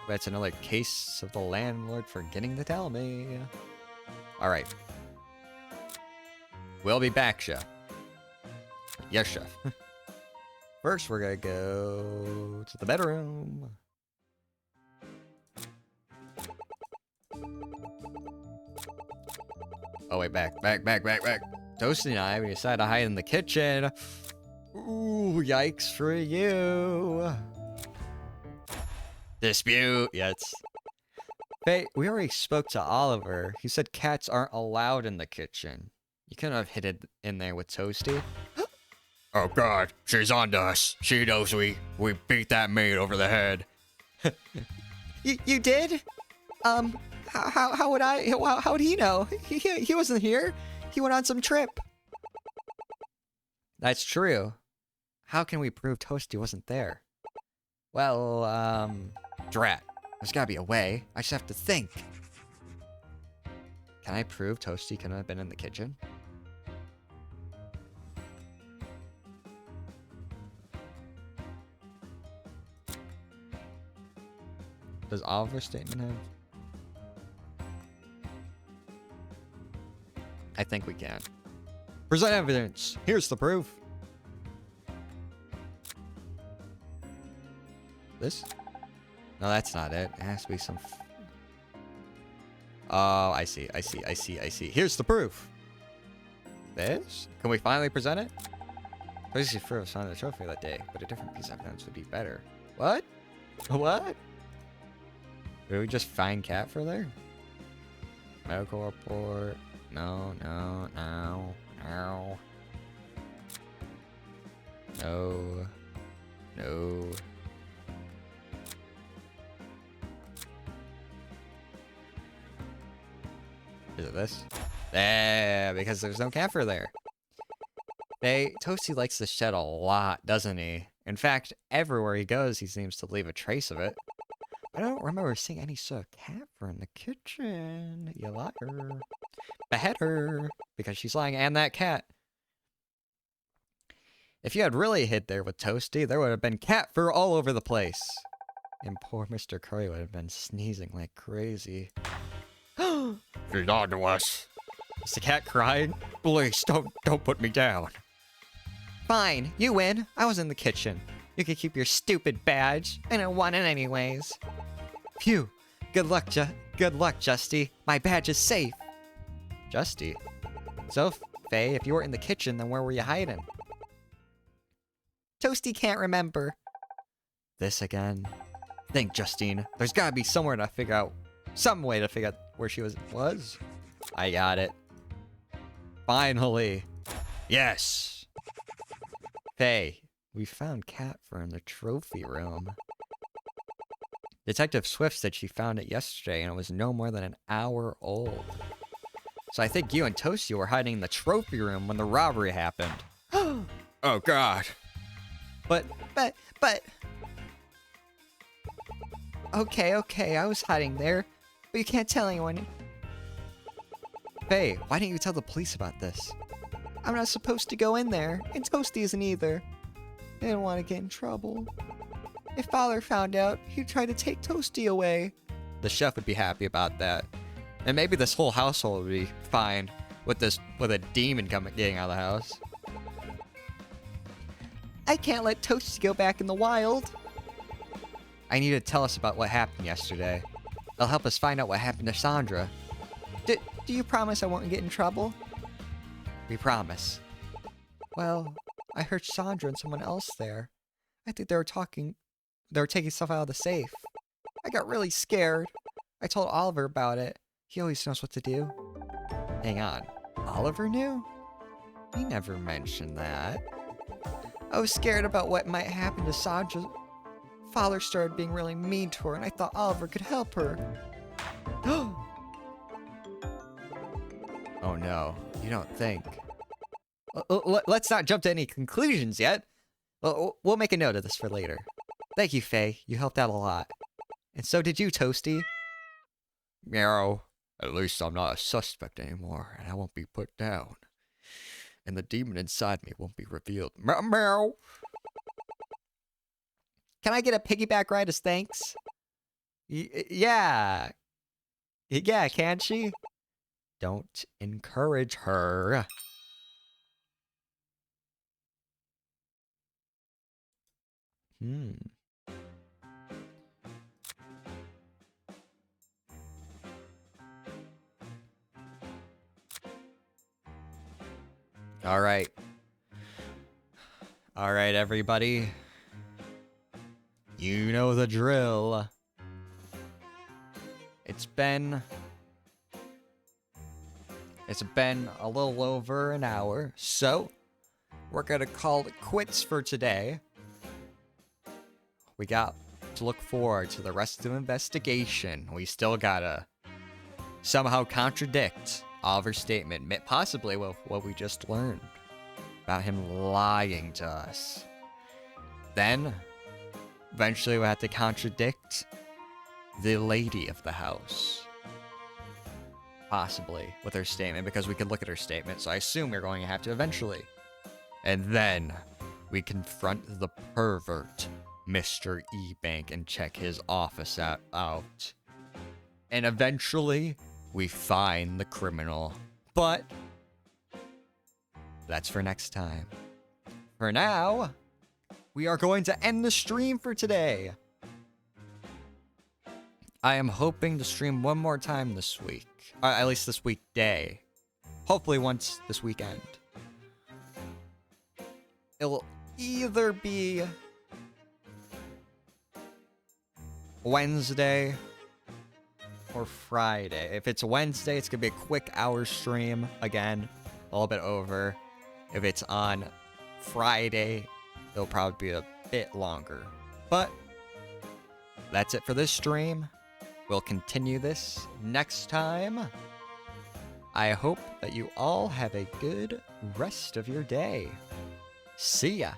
That's another case of the landlord forgetting to tell me. Alright. We'll be back, chef. Yes, chef. First, we're gonna go to the bedroom. Oh, wait, back. Toasty and I, we decided to hide in the kitchen. Ooh, yikes for you. Dispute. Yeah, Hey, we already spoke to Oliver. He said cats aren't allowed in the kitchen. You couldn't have hid it in there with Toasty. Oh god, she's on to us. She knows we beat that maid over the head. You did? How would I? How would he know? He wasn't here. He went on some trip. That's true. How can we prove Toasty wasn't there? Well, drat. There's gotta be a way. I just have to think. Can I prove Toasty couldn't have been in the kitchen? Does Oliver's statement have? I think we can. Present evidence. Here's the proof. This? No, that's not it. It has to be some... Oh, I see. Here's the proof. This? Can we finally present it? Basically, for us on the trophy that day, but a different piece of evidence would be better. What? What? Did we just find cat for there? Medical report. No. No. Is it this? Yeah, because there's no camphor there. Toasty likes the shed a lot, doesn't he? In fact, everywhere he goes, he seems to leave a trace of it. I don't remember seeing any sort of cat for in the kitchen. You liar. Behead her, because she's lying, and that cat. If you had really hid there with Toasty, there would have been cat fur all over the place. And poor Mr. Curry would have been sneezing like crazy. She's on to us. Is the cat crying? Please, don't put me down.
Fine, you win. I was in the kitchen. You could keep your stupid badge. I didn't want it anyways. Phew. Good luck, Justy. My badge is safe.
Justy? So, Faye, if you were in the kitchen, then where were you hiding?
Toasty can't remember.
This again? Think, Justine. There's gotta be somewhere to figure out... some way to figure out where she was. I got it. Finally. Yes! Faye, we found cat fur in the trophy room. Detective Swift said she found it yesterday and it was no more than an hour old. So I think you and Toasty were hiding in the trophy room when the robbery happened. Oh god.
But... Okay, I was hiding there. But you can't tell anyone.
Faye, why didn't you tell the police about this?
I'm not supposed to go in there, and Toasty isn't either. I didn't want to get in trouble. If Father found out, he'd try to take Toasty away.
The chef would be happy about that. And maybe this whole household would be fine with a demon getting out of the house.
I can't let Toasty go back in the wild.
I need you to tell us about what happened yesterday. It'll help us find out what happened to Sandra.
Do you promise I won't get in trouble?
We promise.
Well, I heard Sandra and someone else there. I think they were taking stuff out of the safe. I got really scared. I told Oliver about it. He always knows what to do.
Hang on. Oliver knew? He never mentioned that.
I was scared about what might happen to Sandra. Father started being really mean to her, and I thought Oliver could help her.
Oh no, you don't think. Let's not jump to any conclusions yet. We'll make a note of this for later.
Thank you, Faye. You helped out a lot. And so did you, Toasty.
Meow. At least I'm not a suspect anymore, and I won't be put down. And the demon inside me won't be revealed. Meow, meow.
Can I get a piggyback ride as thanks?
Yeah. Yeah, can she? Don't encourage her. All right. All right, everybody. You know the drill. It's been a little over an hour, so we're gonna call it quits for today. We got to look forward to the rest of the investigation. We still gotta somehow contradict Oliver's statement, possibly with what we just learned about him lying to us. Then, eventually we'll have to contradict the lady of the house. Possibly with her statement, because we could look at her statement, so I assume we're going to have to eventually. And then we confront the pervert, Mr. Ebank, and check his office out. And eventually, we find the criminal. But that's for next time. For now, we are going to end the stream for today. I am hoping to stream one more time this week. At least this weekday. Hopefully once this weekend. It'll either be Wednesday or Friday. If it's Wednesday, it's going to be a quick hour stream. Again, a little bit over. If it's on Friday, it'll probably be a bit longer. But that's it for this stream. We'll continue this next time. I hope that you all have a good rest of your day. See ya.